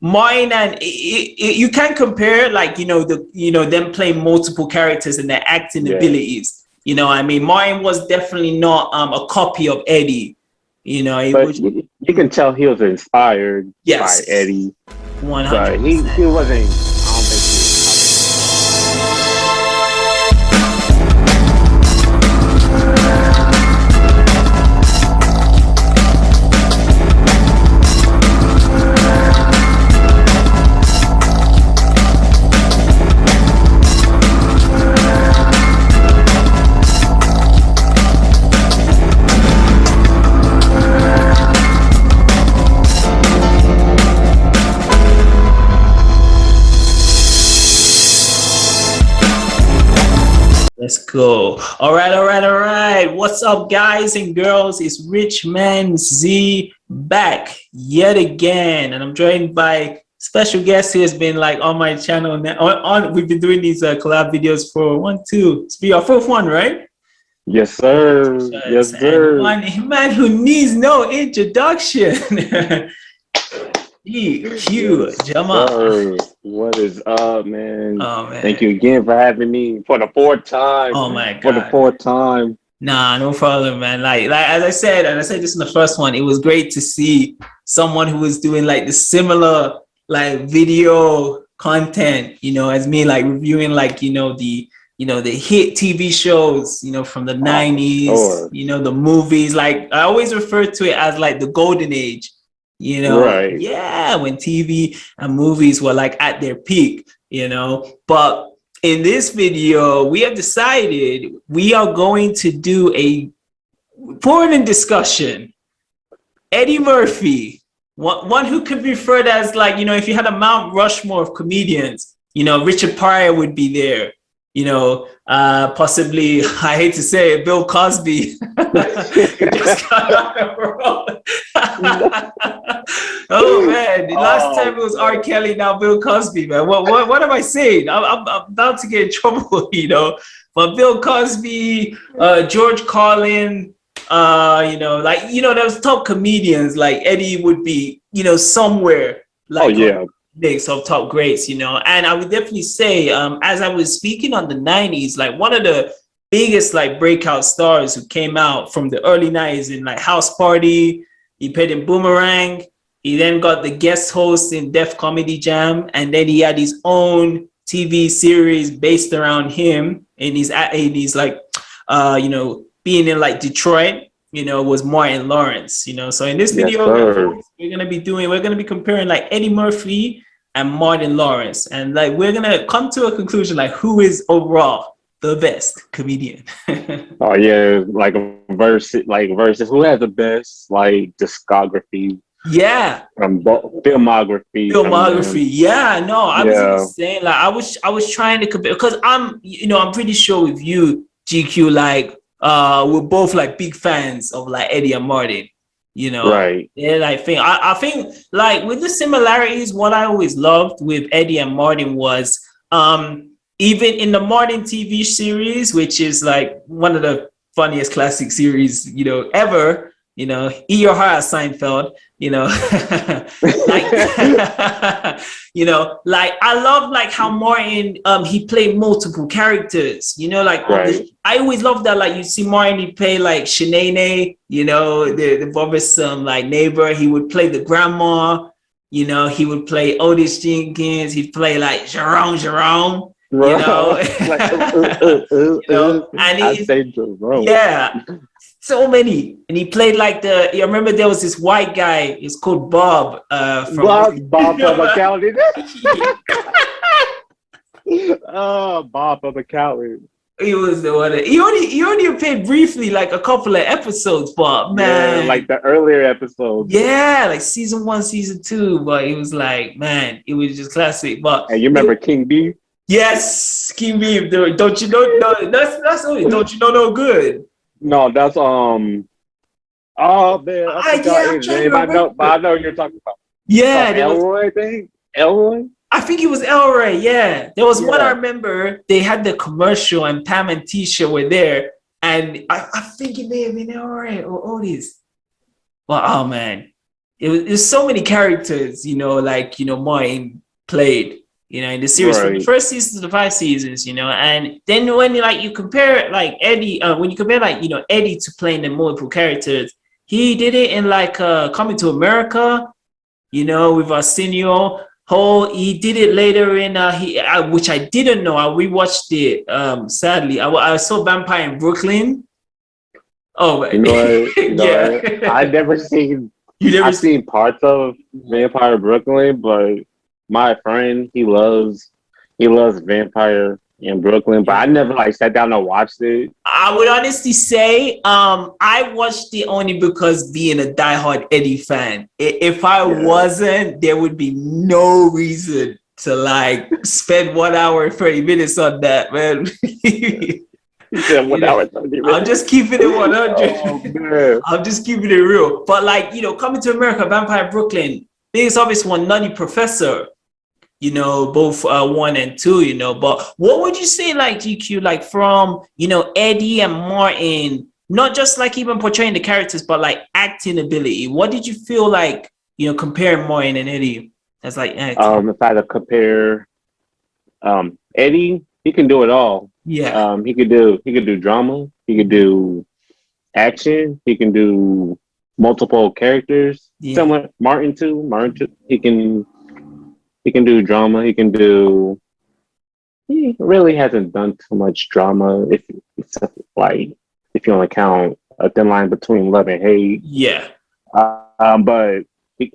Mine and you can compare like them playing multiple characters and their acting Yeah, abilities. I mean, mine was definitely not a copy of Eddie. It but was you can tell he was inspired by yes, Eddie, one but hundred he percent. wasn't. I don't think he was copied. Let's go. All right, all right, all right. What's up, guys and girls? It's RichManZ back yet again, and I'm joined by special guest who has been like on my channel. We've been doing these collab videos for one, two. It's be our fourth one, right? Yes, sir. Yes, Yes, and sir. one man who needs no introduction. GQ Yes, Jamaal. sir. What is up, man? Oh Thank man. you again for having me for the fourth time. Oh my For the God. fourth time. Nah, no problem, man. Like as I said, and I said this in the first one, it was great to see someone who was doing like the similar like video content, as me, like reviewing like the hit TV shows, from the Oh, for 90s, sure. the movies. Like I always refer to it as like the golden age, Right. yeah, when TV and movies were like at their peak, but in this video, we have decided we are going to do a important discussion. Eddie Murphy, one who could be referred as like, if you had a Mount Rushmore of comedians, Richard Pryor would be there. Possibly, I hate to say it, Bill Cosby. Just got out of roll. Oh man, the last time it was R. Kelly, now Bill Cosby, man. What am I saying? I'm about to get in trouble, But Bill Cosby, George Carlin, those top comedians like Eddie would be, somewhere Oh, like yeah. mix of top greats, and I would definitely say, as I was speaking on the 90s, like one of the biggest like breakout stars who came out from the early 90s in like House Party, he played in Boomerang, he then got the guest host in Def Comedy Jam, and then he had his own TV series based around him in his 80s, like being in like Detroit, was Martin Lawrence, So in this Yes, video, sir. we're gonna be comparing like Eddie Murphy and Martin Lawrence, and like we're gonna come to a conclusion like who is overall the best comedian. Oh, yeah. Like versus who has the best like discography Yeah, from filmography from filmography. them? Yeah, no, I was even Yeah. saying like I was trying to compare because I'm pretty sure with you, GQ, like we're both like big fans of like Eddie and Martin. Right. Yeah, I think like with the similarities, what I always loved with Eddie and Martin was even in the Martin TV series, which is like one of the funniest classic series, ever, Eat Your Heart Out, Seinfeld, like like I love like how Martin he played multiple characters, like Right. I always love that, like you see Martin, he play like Shanae, the bothersome like neighbor, he would play the grandma, he would play Otis Jenkins, he'd play like Jerome, Like, and I he, say Jerome. yeah, so many. And he played like I remember there was this white guy, it's called Bob, from Bob from accounting. Oh, Bob from accounting. he was the one he only appeared briefly, like a couple of episodes, but Yeah, man, like the earlier episodes. yeah, like season 1, season 2, but it was like, man, it was just classic. But And you remember King B? yes, King Beef, don't you know? No, that's only don't you know no good. No, that's oh man, I forgot Yeah, I'm his trying to name. remember. But I know what you're talking about. Yeah, there was. Elroy, I think. Elroy? I think it was Elroy. Yeah, there was one I Yeah. remember. They had the commercial, and Pam and Tisha were there, and I think it may have been Elroy or Otis. Well, oh man, There's so many characters, like Martin played, in the series from the Right. first season to the 5 seasons, and then when you compare like Eddie, when you compare like Eddie to playing the multiple characters, he did it in like Coming to America, with Arsenio Hall. He did it later in which I didn't know. I rewatched it. Sadly, I saw Vampire in Brooklyn. Oh, You know what? You know what? I yeah. never seen. You never. I've seen parts of Vampire Brooklyn, but my friend he loves Vampire in Brooklyn, but I Yeah. never like sat down and watched it. I would honestly say I watched it only because being a diehard Eddie fan. If I Yeah, wasn't, there would be no reason to like spend 1 hour and 30 minutes on that, man. he said you 1 hour know, and 30 minutes. I'm just keeping it Oh 100. man, I'm just keeping it real. But like, Coming to America, Vampire Brooklyn, biggest obvious one, Nutty Professor, both 1 and 2, But what would you say, like GQ, like from Eddie and Martin, not just like even portraying the characters, but like acting ability? What did you feel like, comparing Martin and Eddie as like acting? if I had to compare, Eddie, he can do it all. Yeah, He could do drama. He could do action. He can do multiple characters. yeah, Similar Martin too. He can do drama. He can do. He really hasn't done too much drama, if except like if you only count a thin line between love and hate. yeah. But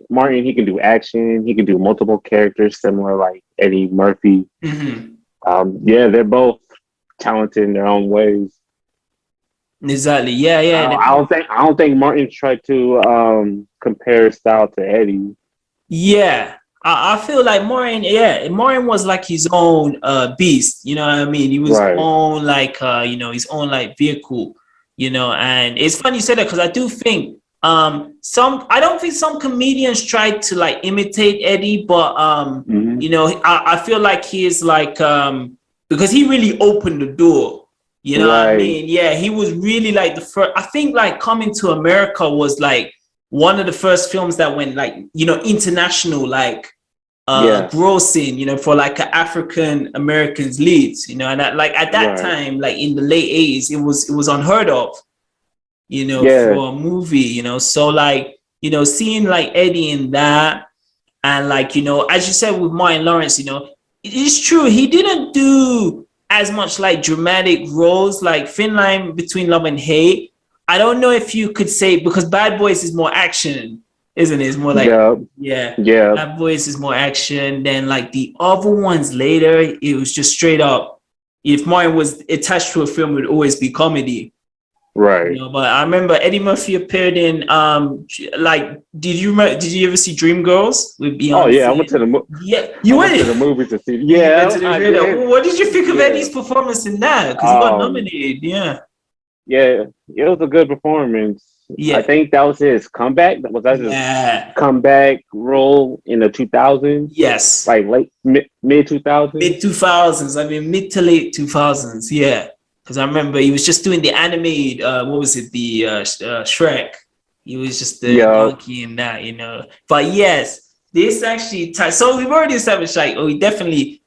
Martin, he can do action. He can do multiple characters, similar like Eddie Murphy. Hmm. Yeah, they're both talented in their own ways. Exactly. Yeah, I yeah. don't, I don't think I don't think Martin tried to compare style to Eddie. Yeah, I feel like Morin, yeah, Morin was like his own beast, you know what I mean? He was Right. own like his own like vehicle, and it's funny you said that because I do think some I don't think some comedians tried to like imitate Eddie, but Hmm. I feel like he is like because he really opened the door, you know what I Right. mean? Yeah, he was really like the first. I think like Coming to America was like one of the first films that went like international, like Yes. grossing, for like African Americans leads, and like at that Right. time, like in the late 80s, it was unheard of, Yeah. for a movie, so like seeing like Eddie in that, and like as you said with Martin Lawrence, it's true he didn't do as much like dramatic roles like Thin Line Between Love and Hate. I don't know if you could say, because Bad Boys is more action, isn't it? It's more like, Yeah. yeah, Yeah. Bad Boys is more action than like the other ones later. It was just straight up. If Martin was attached to a film, it would always be comedy. Right. But I remember Eddie Murphy appeared in like did you ever see Dreamgirls with Oh yeah. Beyonce? Yeah, I you went to went. the movies to see. You went Yeah, to the I theater. did. What did you think of Yeah. Eddie's performance in that? Because he got Um. nominated. Yeah. Yeah. It was a good performance. I Yeah. think that was his comeback. Was that his Yeah. comeback role in the 2000s? Yes. Like late mid 2000s? Mid 2000s. I mean, mid to late 2000s. Yeah. Because I remember he was just doing the animated, what was it? The Shrek. He was just the Yeah. donkey in that, But yes, this actually, so we've already established like, oh, we definitely,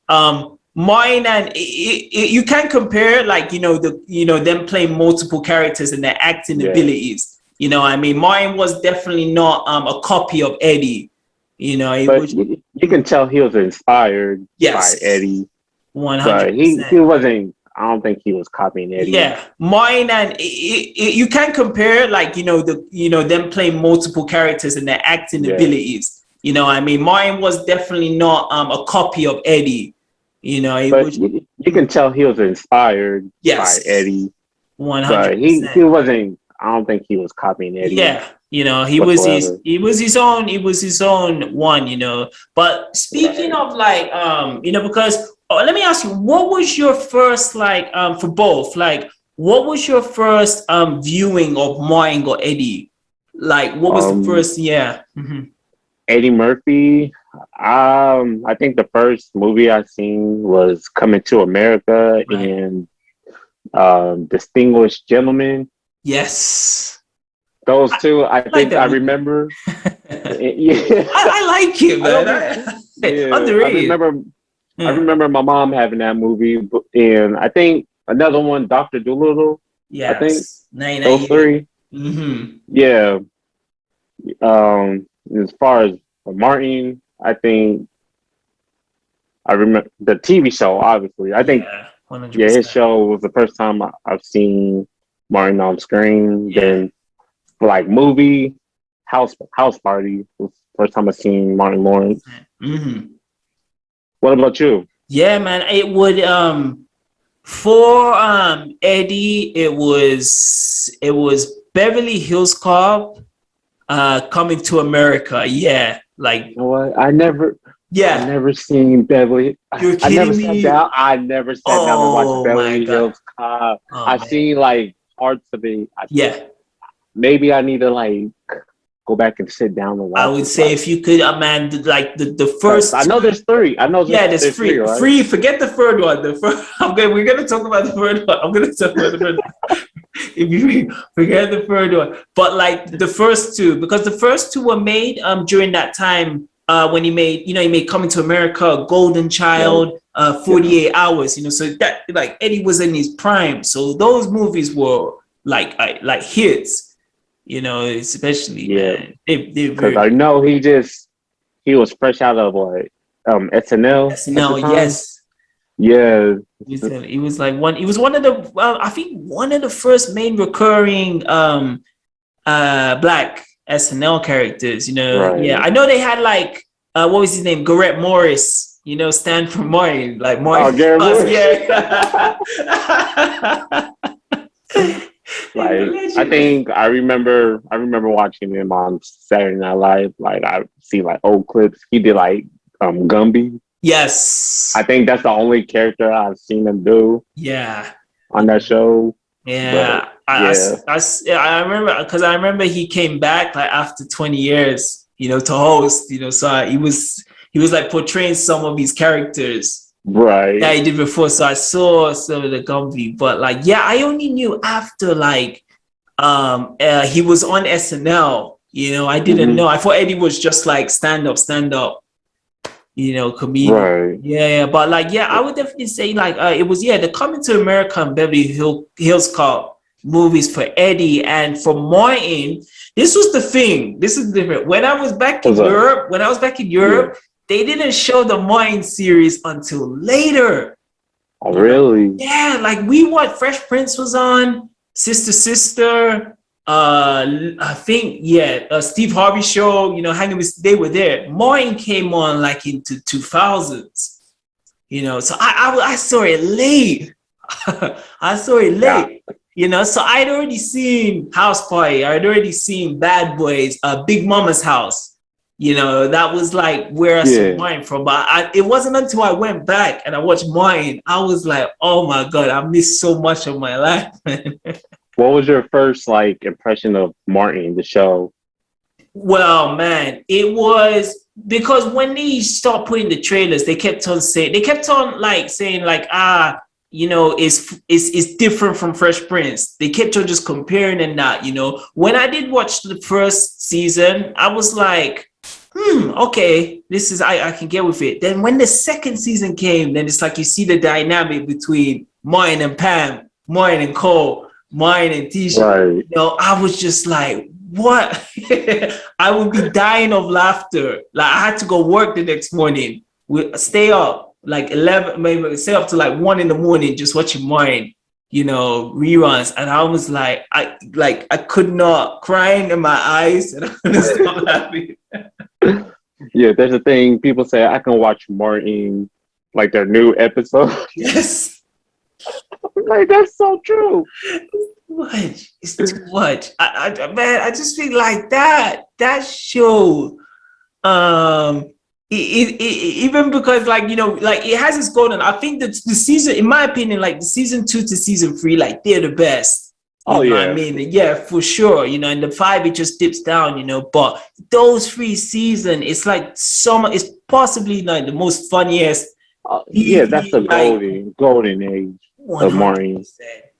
mine and you can compare like, them playing multiple characters and their acting Yeah. abilities. I mean, mine was definitely not a copy of Eddie. It But was, you can tell he was inspired by yes, Eddie, but he 100%. wasn't. I don't think he was copying Eddie. Yeah, mine and you can compare like them playing multiple characters and their acting Yeah, abilities. I mean, mine was definitely not a copy of Eddie. It but was, you can tell he was inspired by yes, Eddie, one hundred but he percent. wasn't. I don't think he was copying Eddie Yeah, whatsoever. he was his own one. But speaking Right. of like because let me ask you, what was your first like for both, like what was your first viewing of Martin or Eddie? Like what was the Um, first? Yeah. Mhm. Eddie Murphy. I think the first movie I seen was Coming to America Right. and Distinguished Gentleman. Yes. Those two, I like think that I movie. remember. I, Yeah, I like it, I don't man. think. Yeah, Underrated. I Yeah. remember my mom having that movie, and I think another one, Doctor Dolittle. I think Yes. 99 those years. three. Mm-hmm. Yeah. As far as Martin, I think I remember the TV show. Obviously, I think Yeah. yeah, his 100%. show was the first time I've seen Martin on screen. Yeah. Then like movie, House Party was the first time I seen Martin Lawrence. Mm-hmm. What about you? Yeah, man. It would for Eddie, it was Beverly Hills Cop, Coming to America. Yeah, like You know what? I yeah. never seen Beverly. You're I never kidding sat me? down. I never sat down and watched Oh my Beverly god. Hills Cop. Oh I man. seen like parts of it. Yeah. Maybe I need to like go back and sit down and I watch would it. say Like, if you could, man, like the 'cause first I know two. there's three. I know Yeah, there's there's three, free. right? Free. Forget the third one. The first. Okay, we're gonna talk about the third one. I'm gonna talk about the third one. If you forget the third one, but like the first two, because the first two were made during that time when he made Coming to America, Golden Right. Child, Yeah. 48 Hours. So that like Eddie was in his prime. So those movies were like hits. Especially Yeah. man, they Because very I know he was fresh out of what SNL yes. at the No, time. yes. Yeah. He was like one. He was one of the. I think one of the first main recurring black SNL characters. Yeah, Right. I know they had like what was his name? Garrett Morris. Stand for Martin, like Oh, Martin. Gary Moore. Yeah. He's a Like legend. I remember watching him on Saturday Night Live. Like I see like old clips. He did like Gumby. I Yes. think that's the only character I've seen him do Yeah. on that show. But Yeah, yeah, yeah, I remember because I remember he came back like after 20 years, to host, so he was like portraying some of his characters that right. he did before. So I saw some of the Gumby, but like, yeah, I only knew after like he was on SNL. I didn't Hmm. know. I thought Eddie was just like stand up, comedian. Right. Yeah, yeah, but like, yeah, I would definitely say like it was the Coming to America and Beverly Hills Cop movies for Eddie and for Martin. This was the thing. This is different. When I was back What's in up? Yeah. Europe, they didn't show the Martin series until later. Oh, really? Yeah, like Fresh Prince was on, Sister Sister. I think Steve Harvey show. Hanging with they were there. Martin came on like into 2000s. So I saw it late. I saw it Yeah. late. So I'd already seen House Party. I'd already seen Bad Boys, Big Mama's House. That was like where I saw Yeah. mine from. But it wasn't until I went back and I watched mine, I was like, oh my God, I missed so much of my life, man. What was your first like impression of Martin, the show? Well, man, it was because when they start putting the trailers, they kept on saying like it's different from Fresh Prince. They kept on just comparing and that. When I did watch the first season, I was like, okay, this is I can get with it. Then when the second season came, then it's like you see the dynamic between Martin and Pam, Martin and Cole, Martin and Tisha. Right. I was just like, what? I would be dying of laughter. Like I had to go work the next morning. We stay up like 11, maybe stay up to like 1 in the morning just watching mine, reruns. And I was like, I could not crying in my eyes and I couldn't stop laughing. Yeah, there's a thing people say I can watch Martin like their new episode. Yes. Like that's so true. Much. It's too much. Man, I just feel like that show. Even because like like it has its golden. I think that the season, in my opinion, like the season 2 to season 3, like they're the best. Oh What I yeah. mean? Yeah, for sure. And the 5 it just dips down. But those 3 seasons, it's like it's possibly like the most funniest Yeah, that's a TV like golden age of Martin. 100%.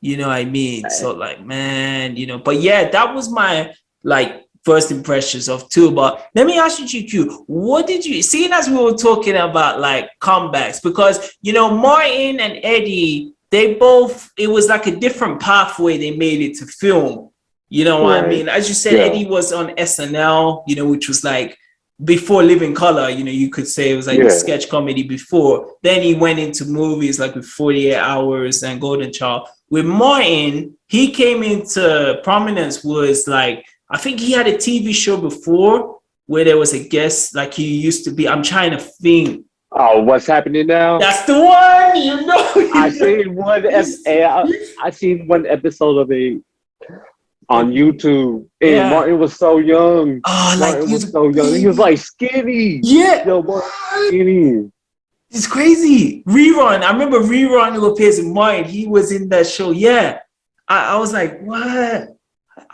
You know what I mean? So like, man, but yeah, that was my like first impressions of too. But let me ask you, GQ, what did you seeing as we were talking about like comebacks? Because you know, Martin and Eddie, they both, it was like a different pathway they made it to film. You know what I Right. mean? As you said, Yeah. Eddie was on SNL, you know, which was like before Living Color, you know, you could say it was like the Yeah. sketch comedy before. Then he went into movies like with 48 Hours and Golden Child. With Martin, he came into prominence was like, I think he had a TV show before where there was a guest, like he used to be. I'm trying to think. Oh, what's happening now? That's the one, you know. I seen I seen one episode of it on YouTube. And Yeah. Martin was so young. Oh, like Martin was so young. He was like skinny. yeah. Yo, Martin skinny. It's crazy. Rerun. I remember Rerun who appears in Martin. He was in that show. Yeah. I was like, what?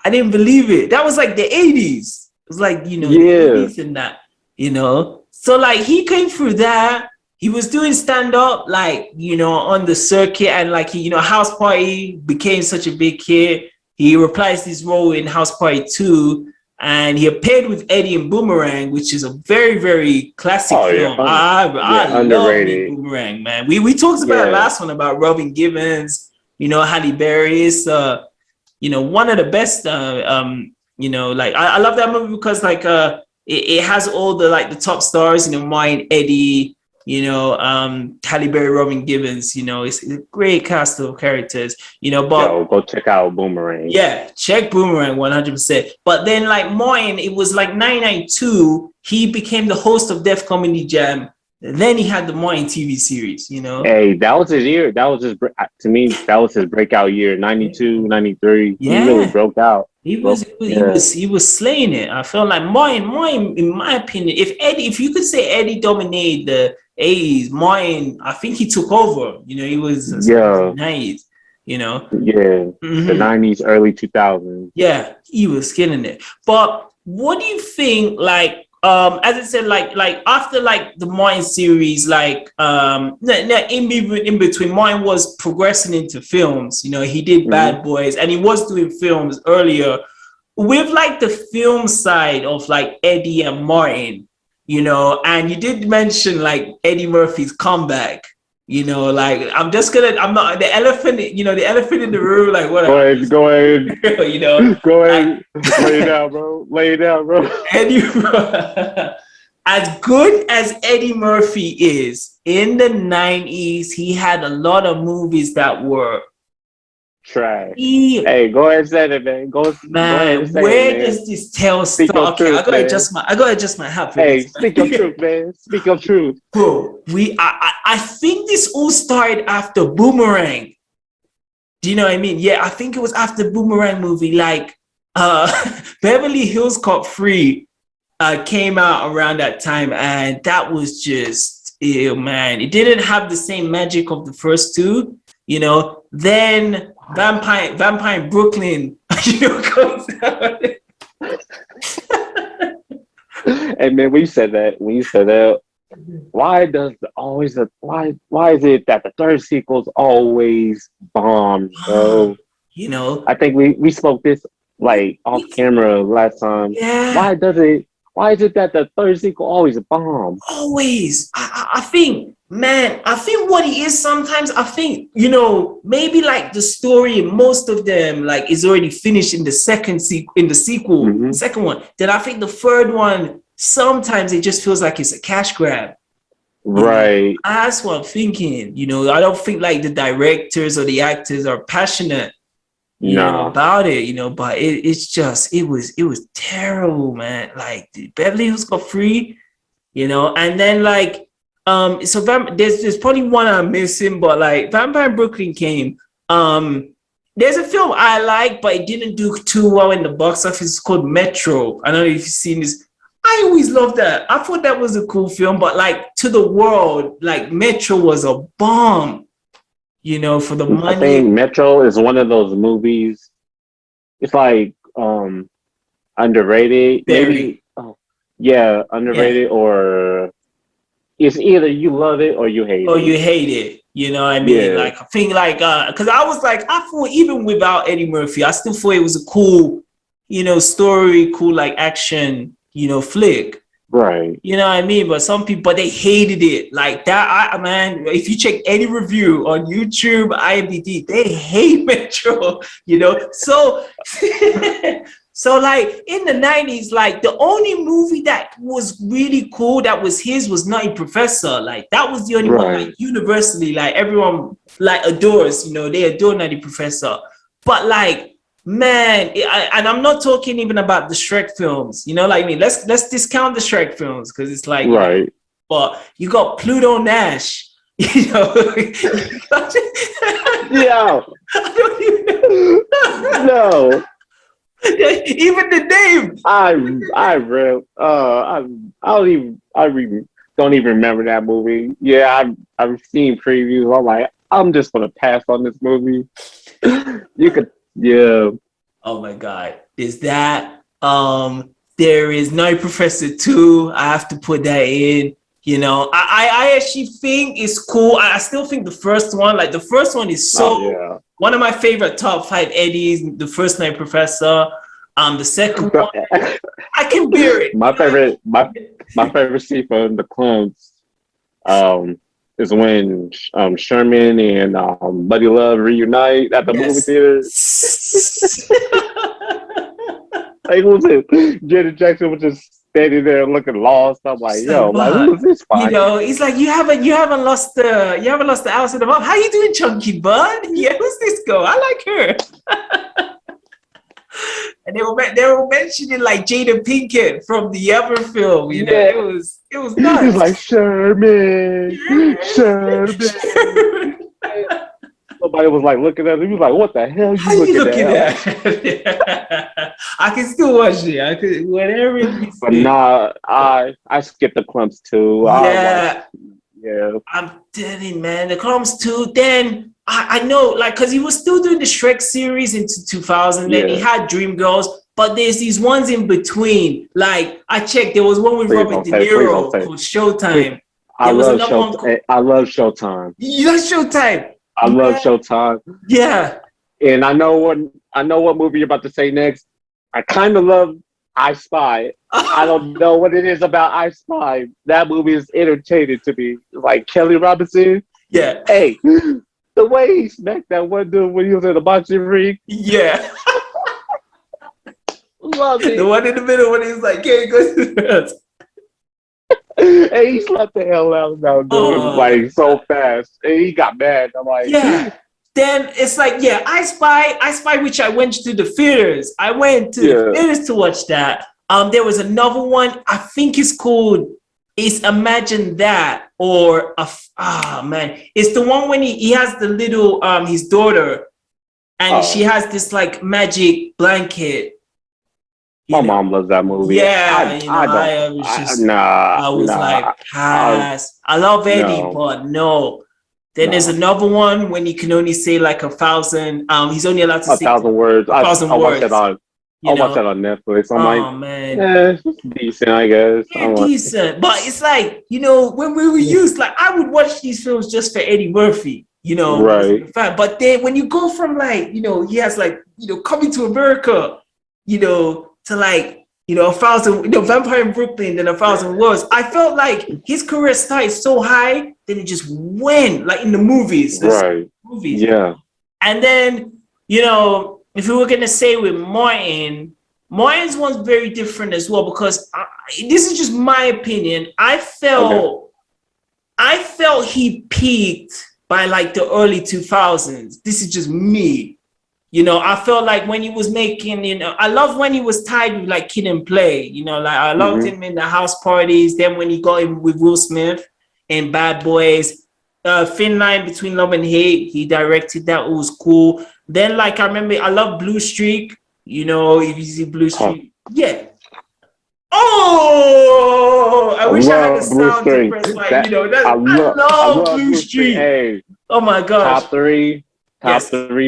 I didn't believe it. That was like the 80s. It was like, you know, the 80s and that, you know. So like he came through that. He was doing stand-up, like, you know, on the circuit, and like he, you know, House Party became such a big hit. He reprised his role in House Party 2, and he appeared with Eddie in Boomerang, which is a very, very classic film. Yeah. I love Boomerang, man. We talked about the last one about Robin Givens, you know, Halle Berry. It's you know, one of the best you know, like I love that movie because like it has all the like the top stars, you know, mine, Eddie, you know, Halle Berry, Robin Givens, you know, it's a great cast of characters, you know, but go check out Boomerang. Yeah, check Boomerang 100%. But then like Martin, it was like 1992, he became the host of Def Comedy Jam. Then he had the Martin TV series, you know. Hey, that was his year. That was his, to me, that was his breakout year, 92, 93. Yeah. He really broke out. He was slaying it. I felt like Martin, in my opinion, if you could say Eddie dominated the 80s, Martin, I think he took over. You know, he was 90s, you know. Yeah. The 90s, early 2000s. Yeah, he was killing it. But what do you think, like, as I said, like after like the Martin series, like in between, Martin was progressing into films. You know, he did Bad Boys, and he was doing films earlier. With like the film side of like Eddie and Martin, you know, and you did mention like Eddie Murphy's comeback. You know, like I'm not the elephant, you know, the elephant in the room, like whatever. Go ahead. You know, go ahead. Lay it down, bro. Lay it down, bro. Eddie, as good as Eddie Murphy is, in the 90s, he had a lot of movies that were trash. Hey, go ahead and say it, man. Go ahead and say where does this tale start? Okay, I gotta adjust my hat. Hey, speak your truth, man. Speak your truth. Bro, I think this all started after Boomerang. Do you know what I mean? Yeah, I think it was after Boomerang movie. Like Beverly Hills Cop 3 came out around that time, and that was just man. It didn't have the same magic of the first two, you know. Then Vampire in Brooklyn, you know, comes out. Hey man, when you said that, why is it that the third sequel's always bomb, bro? You know, I think we spoke this like off camera last time. Yeah. Why is it that the third sequel always a bomb? Always. I think, man, I think what it is sometimes, I think, you know, maybe like the story, most of them like is already finished in the second sequel, second one. Then I think the third one, sometimes it just feels like it's a cash grab. Right. You know? That's what I'm thinking. You know, I don't think like the directors or the actors are passionate about it, you know, but it was terrible, man. Like Beverly Hills Cop 3, you know, and then like so there's probably one I'm missing, but like Vampire in Brooklyn came. There's a film I like, but it didn't do too well in the box office. It's called Metro. I don't know if you've seen this. I always loved that. I thought that was a cool film, but like to the world, like Metro was a bomb. You know, for the money. I think Metro is one of those movies. It's like underrated. Maybe underrated, or it's either you love it or you hate it. Or you hate it. You know what I mean? Like I think like because I was like, I thought even without Eddie Murphy, I still thought it was a cool story, cool like action, flick. Right. You know what I mean? But some people, they hated it like that. Man, if you check any review on YouTube, IMDb, they hate Metro. So so like in the 90s, like the only movie that was really cool that was his was Nutty Professor. Like that was the only one, like universally, like everyone like adores. They adore Nutty Professor. But like, man, and I'm not talking even about the Shrek films. Like, I mean, let's discount the Shrek films because it's like, right. But you got Pluto Nash. Yo. I don't even No. Even the name. I don't even remember that movie. Yeah, I've seen previews. I'm like, I'm just gonna pass on this movie. You could, yeah. Oh my God, is that there is Night Professor 2. I have to put that in. I actually think it's cool. I still think the first one is one of my favorite top 5 Eddies. The first Night Professor. The second one, I can bear it. My favorite scene from the clones, is when Sherman and Buddy Love reunite at the movie theater. Like, was it? Janet Jackson was just standing there looking lost. I'm like, yo, like, who is this fight? He's like, you haven't lost the house in the mom. How you doing, Chunky Bud? Yeah, who's this girl? I like her. And they were mentioning like Jada Pinkett from the other film. It was nuts. He's like, Sherman. Somebody was like looking at him. He was like, "What the hell you looking at?" I can still watch it. I could whatever. But nah, I skipped the clumps too. Yeah, yeah. I'm telling you, man, the clumps too. Then I know, like, because he was still doing the Shrek series into 2000. Then he had Dreamgirls, but there's these ones in between. Like I checked, there was one with Robert De Niro called Showtime. I love Showtime. You like Showtime? I love Showtime. Yeah. And I know what movie you're about to say next. I kind of love I Spy. I don't know what it is about I Spy. That movie is entertaining to me. Like Kelly Robinson. Yeah. Hey, the way he smacked that one dude when he was in the boxing ring. Yeah. Love it. The one in the middle when he was like, "Can't go to the rest." And he slapped the hell out of that dude like so fast. And he got mad. I'm like, yeah. Then it's like, I Spy, which I went to the theaters. I went to the theaters to watch that. There was another one. I think it's called Imagine That, or it's the one when he has the little his daughter, and she has this like magic blanket. My mom loves that movie. Yeah, I was like, pass. I love Eddie, but no. Then there's another one when he can only say like 1,000. He's only allowed to say 1,000 words. 1,000 words. I'll watch that on Netflix. I'm like, man, it's decent, I guess. Yeah, decent. But it's like, when we were used, like I would watch these films just for Eddie Murphy. Right. But then when you go from like, he has like, Coming to America, to like, 1,000, Vampire in Brooklyn, then 1,000 Words. I felt like his career started so high, then it just went like in the movies. Right. Movies. Yeah. And then, if we were gonna say with Martin's one's very different as well, because this is just my opinion. I felt he peaked by like the early 2000s. This is just me. I felt like when he was making, I love when he was tied with like Kid and Play, like I loved him in the house parties. Then when he got him with Will Smith in Bad Boys, Thin Line Between Love and Hate, he directed that. It was cool. Then like I remember, I love Blue Streak. If you see Blue Streak, yeah. Oh, I wish I had a sound to press like I love Blue Streak. Hey, oh my gosh. Top three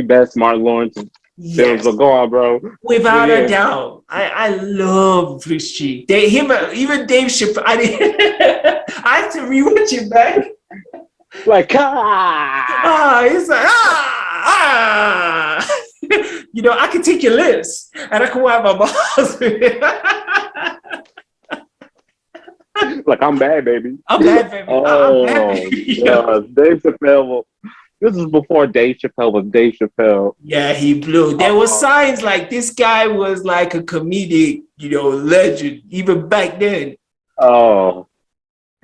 best Martin Lawrence films are gone, bro. Without a doubt. I love Blue Streak. Even Dave Chappelle. I had to rewatch it back. Like, it's like, you know, I can take your list and I can wipe my balls with it. Like, I'm bad, baby. I'm bad, baby. I'm bad, Oh, baby. Dave Chappelle. This is before Dave Chappelle was Dave Chappelle. Yeah, he blew. There were signs like this guy was like a comedic, you know, legend even back then. Oh,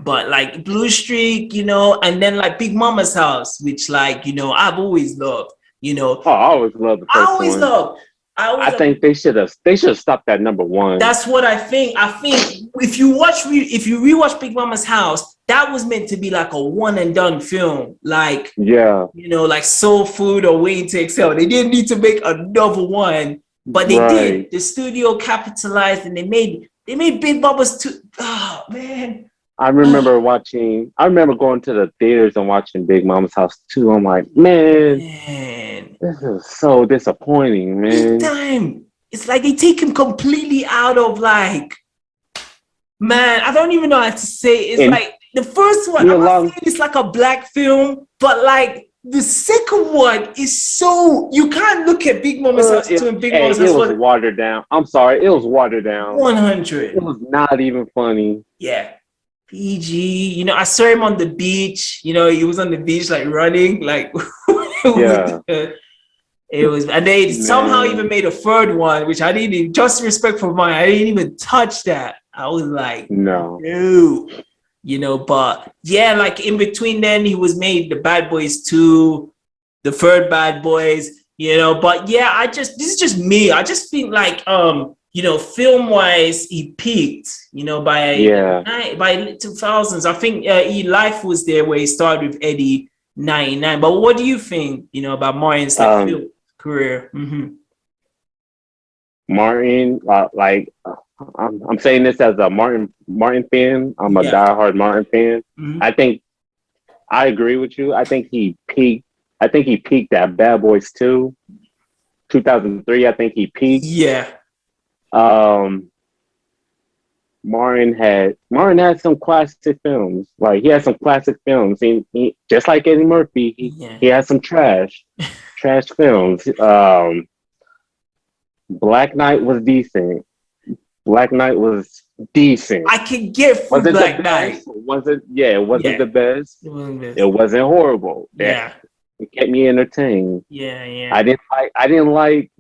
But like Blue Streak, you know, and then like Big Mama's House, which like, you know, I've always loved, you know. I always loved the I first always one. love. I think they should have stopped at number one. That's what I think. I think if you rewatch Big Mama's House, that was meant to be like a one and done film, like Yeah, you know, like Soul Food or Waiting to Excel. They didn't need to make another one, but they did. The studio capitalized and they made Big Mama's 2. Oh man. I remember going to the theaters and watching Big Mama's House 2. I'm like, man, this is so disappointing, man. Big time. It's like they take him completely out of like, man, I don't even know how to say it. It's like the first one, I'm not saying it's like a black film, but like the second one is so, you can't look at Big Mama's House 2 and Big Mama's House 1. It was watered down. I'm sorry, it was watered down. 100. It was not even funny. Yeah. PG, you know, I saw him on the beach, you know, he was on the beach like running, like yeah. It was, and they somehow even made a third one, which I didn't even, just respect for mine, I didn't even touch that. I was like, no, you know, but yeah, like in between then he was made the Bad Boys 2, the third Bad Boys, you know, but yeah, this is just me. I just think like, you know, film wise, he peaked, you know, by 2000s. I think Life was there where he started with Eddie 99. But what do you think, you know, about Martin's like, film career? Mm-hmm. Martin, I'm saying this as a Martin fan. I'm a diehard Martin fan. Mm-hmm. I agree with you. I think he peaked. I think he peaked at Bad Boys 2, 2003. I think he peaked. Yeah. Martin had some classic films. Like he had some classic films. He just like Eddie Murphy. He had some trash films. Black Knight was decent. I can get from Black Knight. It wasn't the best. It wasn't horrible. Yeah. It kept me entertained. Yeah. I didn't like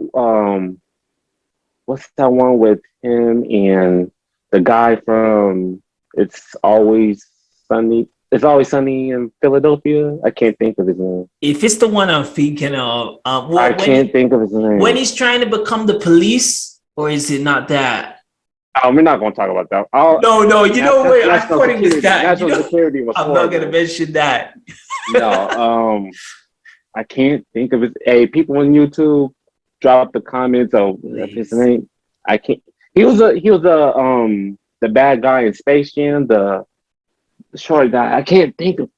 what's that one with him and the guy from It's Always Sunny in Philadelphia? I can't think of his name. If it's the one I'm thinking of, I can't think of his name. When he's trying to become the police, or is it not that? Oh, we're not going to talk about that. No. You know what? I thought it was that. National Security was I'm not going to mention that. No, I can't think of his. Hey, people on YouTube, drop the comments of his name. I can't. He was the bad guy in Space Jam, the short guy. I can't think of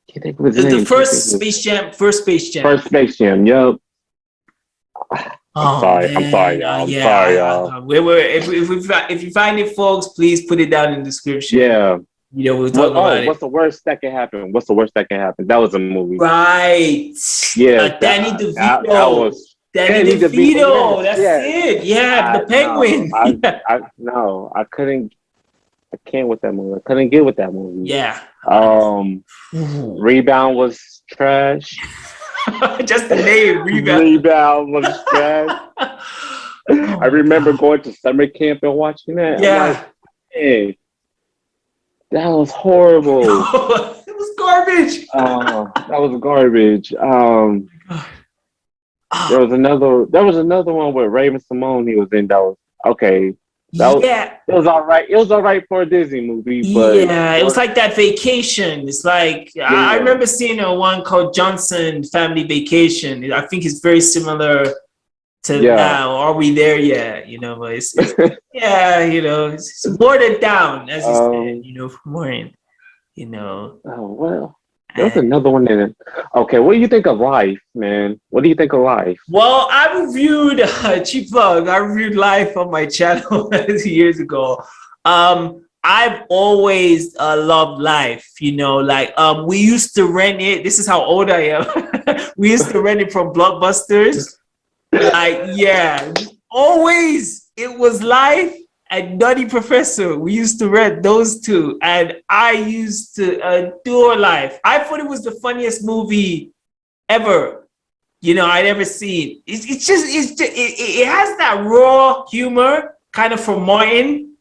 his name. The first Space Jam. First Space Jam. Yep. I'm sorry, y'all. If you find it, folks, please put it down in the description. Yeah. You know, we'll talk about it. What's the worst that can happen? That was a movie. Right. Yeah. Danny DeVito. Danny DeVito. That's it. Yeah, the Penguin. I couldn't. I can't with that movie. I couldn't get with that movie. Yeah. Rebound was trash. Just the name, Rebound. Rebound was trash. I remember going to summer camp and watching that. Yeah. I'm like, hey, that was horrible. It was garbage. That was garbage. There was another one with Raven Simone he was in that was okay. It was all right. It was all right for a Disney movie, but it was like that Vacation. It's like I remember seeing one called Johnson Family Vacation. I think it's very similar to now. Are we there yet? You know, but it's you know, it's watered down as you said. You know, from Warren. You know. Oh well. There's another one in it. Okay, what do you think of Life, man? What do you think of Life? Well, I reviewed cheap plug. I reviewed Life on my channel years ago. I've always loved Life. You know, like we used to rent it. This is how old I am. We used to rent it from Blockbusters. Like, yeah, always it was Life and Nutty Professor. We used to read those two, and I used to adore Life. I thought it was the funniest movie ever. I'd ever seen. It has that raw humor, kind of from Martin.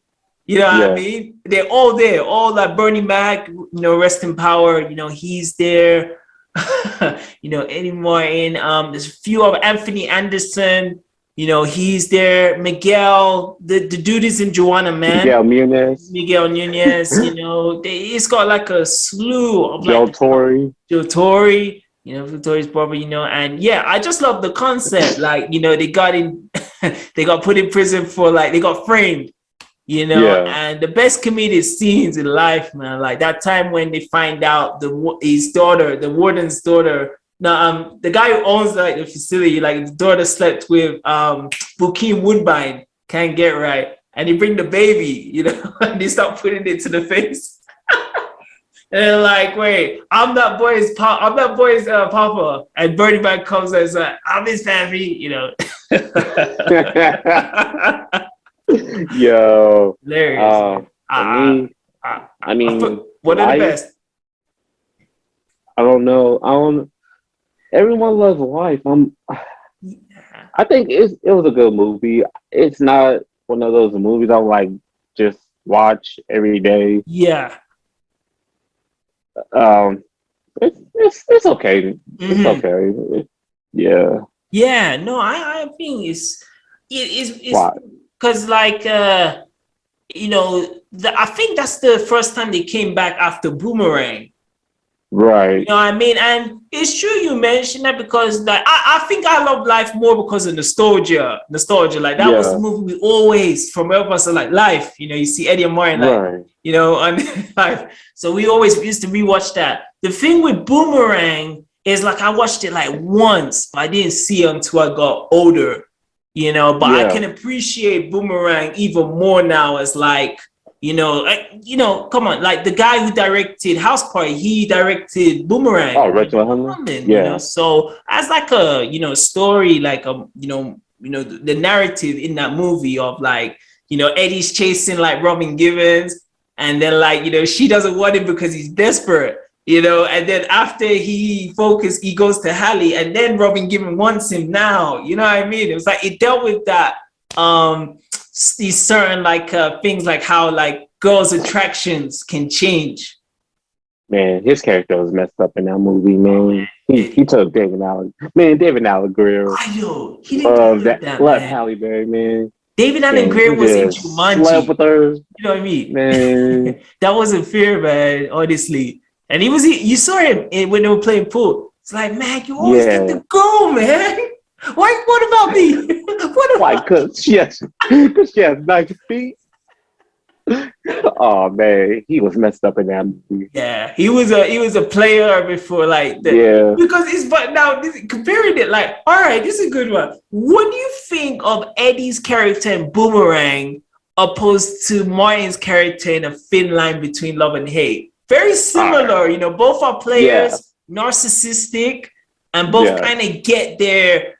You know what I Yeah. mean? They're all there, all like Bernie Mac, rest in power. He's there. Eddie Martin. There's a few of Anthony Anderson. He's there. Miguel, the dude is in Joanna Man. Miguel Munez. Miguel Nunez. It's got like a slew of Joe like Torre. Joe Torre. Victoria's barber. And yeah, I just love the concept. Like, they got in, they got put in prison for they got framed. Yeah. And the best comedic scenes in Life, man, like that time when they find out his daughter, the warden's daughter. Now, the guy who owns the facility, like the daughter slept with Bokeem Woodbine, can't get right, and he bring the baby, and they start putting it to the face. And they're like, wait, I'm that boy's papa. And Bernie Mac comes and is like, I'm his family, Yo. Hilarious. I mean, one of the best. I don't know. Everyone loves Life. I think it was a good movie. It's not one of those movies I like just watch every day. Yeah. It's okay. Mm-hmm. It's okay. Yeah. Yeah. No, I think it's because I think that's the first time they came back after Boomerang. Right. You know what I mean? And it's true you mentioned that because I think I love Life more because of nostalgia. Like that was the movie we always, from all of us, are like Life. You see Eddie and Martin, on Life. So we always used to rewatch that. The thing with Boomerang is I watched it once, but I didn't see it until I got older. But I can appreciate Boomerang even more now as come on, like the guy who directed House Party, he directed Boomerang. Oh, RichManZ. Yeah. So as a story, the narrative in that movie of Eddie's chasing Robin Givens, and then she doesn't want him because he's desperate. And then after he goes to Halle, and then Robin Givens wants him now. You know what I mean? It was it dealt with that these certain things how girls' attractions can change. Man, his character was messed up in that movie, man. He took David Allen. Man, David Allen Greer. I know. He didn't that left Halle Berry, man. David Allen Greer was in Jumanji. Slept with her. You know what I mean? Man. That wasn't fair, man, honestly. And you saw him when they were playing pool. It's man, you always get the goal, man. Why? What about me? Why? Because she has nice feet. Oh man, he was messed up in that movie. Yeah, he was a player before because comparing it all right, this is a good one. What do you think of Eddie's character in Boomerang opposed to Martin's character in A Thin Line Between Love and Hate? Very similar, both are players, narcissistic, and both kind of get their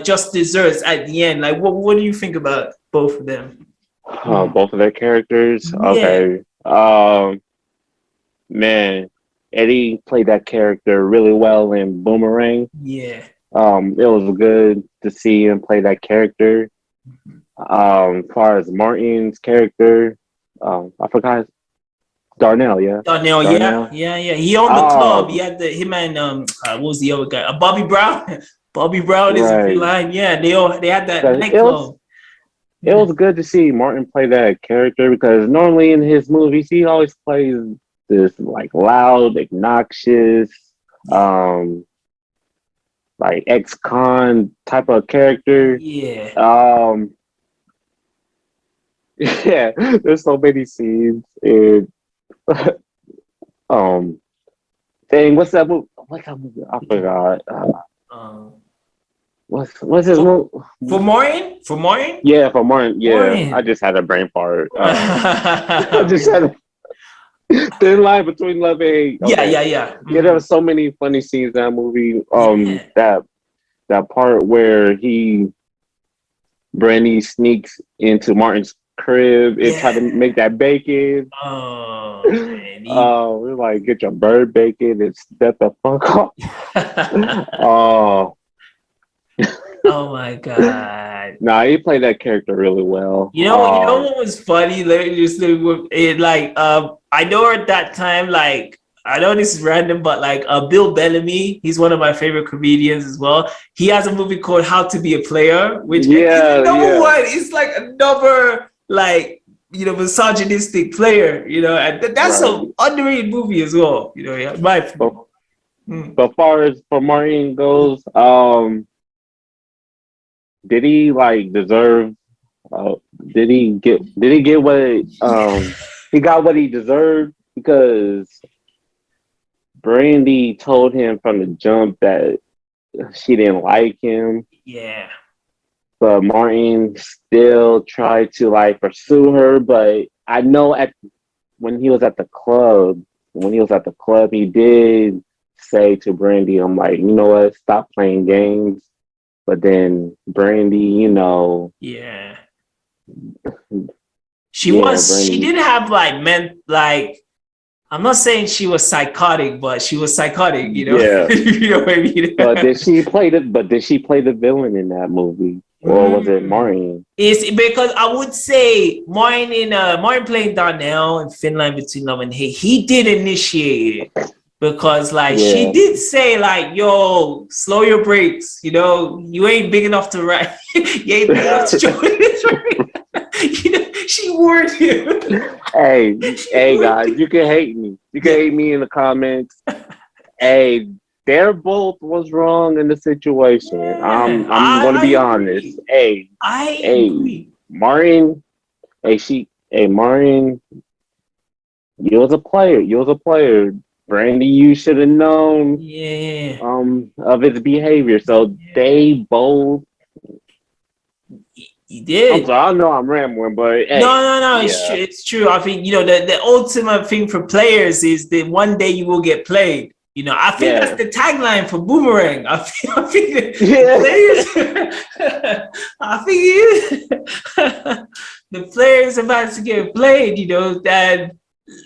just desserts at the end. What do you think about both of them? Both of their characters. Okay. Man, Eddie played that character really well in Boomerang. Yeah. It was good to see him play that character. As far as Martin's character, I forgot. Darnell. Yeah. He owned the club. He had him and what was the other guy? Bobby Brown. Bobby Brown is a line. Yeah, they had that nightclub. It was good to see Martin play that character because normally in his movies he always plays this loud, obnoxious, ex-con type of character. Yeah. Yeah. There's so many scenes in dang, what's that movie? I forgot. What's his movie? For Martin? Yeah, for Martin. Yeah, Martin. I just had a brain fart. I just had a thin line between love and hate. Okay. Yeah. Yeah, there were so many funny scenes in that movie. That that part where Brandy sneaks into Martin's crib and try to Yeah. make that bacon. Oh man. We're like, get your bird bacon and step the fuck off. Oh, Oh my God. nah, he played that character really well. You know what was funny? Let me just it like I know at that time, like I know this is random, but like Bill Bellamy, he's one of my favorite comedians as well. He has a movie called How to Be a Player, which you Yeah, know yeah, what? It's like another like misogynistic player, and that's right. an underrated movie as well, yeah, my But opinion. Mm. but far as for Martin goes, did he like deserve? Did he get what he got what he deserved? Because Brandy told him from the jump that she didn't like him, Yeah. but Martin still tried to like pursue her. But I know at when he was at the club, he did say to Brandy, "I'm like, you know what? Stop playing games." But then Brandy, Yeah. yeah, She Brandy, did have like like I'm not saying she was psychotic, but she was psychotic, yeah. you know what I mean? But did she play the? But did she play the villain in that movie, or was it Mm. Martin? It's because I would say Martin playing Darnell in Finland Between Love and Hate, he did initiate it because like she Yeah, did say like, yo, slow your brakes, you ain't big enough to ride, you ain't big enough to join this race. She warned him. She hey warned guys, him. you can hate me. You can Yeah, hate me in the comments. Hey, they're both was wrong in the situation. yeah, I'm gonna I be honest. agree. Hey, I hey, agree. Martin. Hey, Martin. You was a player. You was a player. Brandy, you should have known Yeah, of his behavior. So yeah, they both. he I'm did. sorry, I know I'm rambling, but No, hey, no, no. It's true. yeah, It's true. I think the ultimate thing for players is that one day you will get played. I think that's yeah, the tagline for Boomerang. I think the yeah. players. I think the players about to get played. That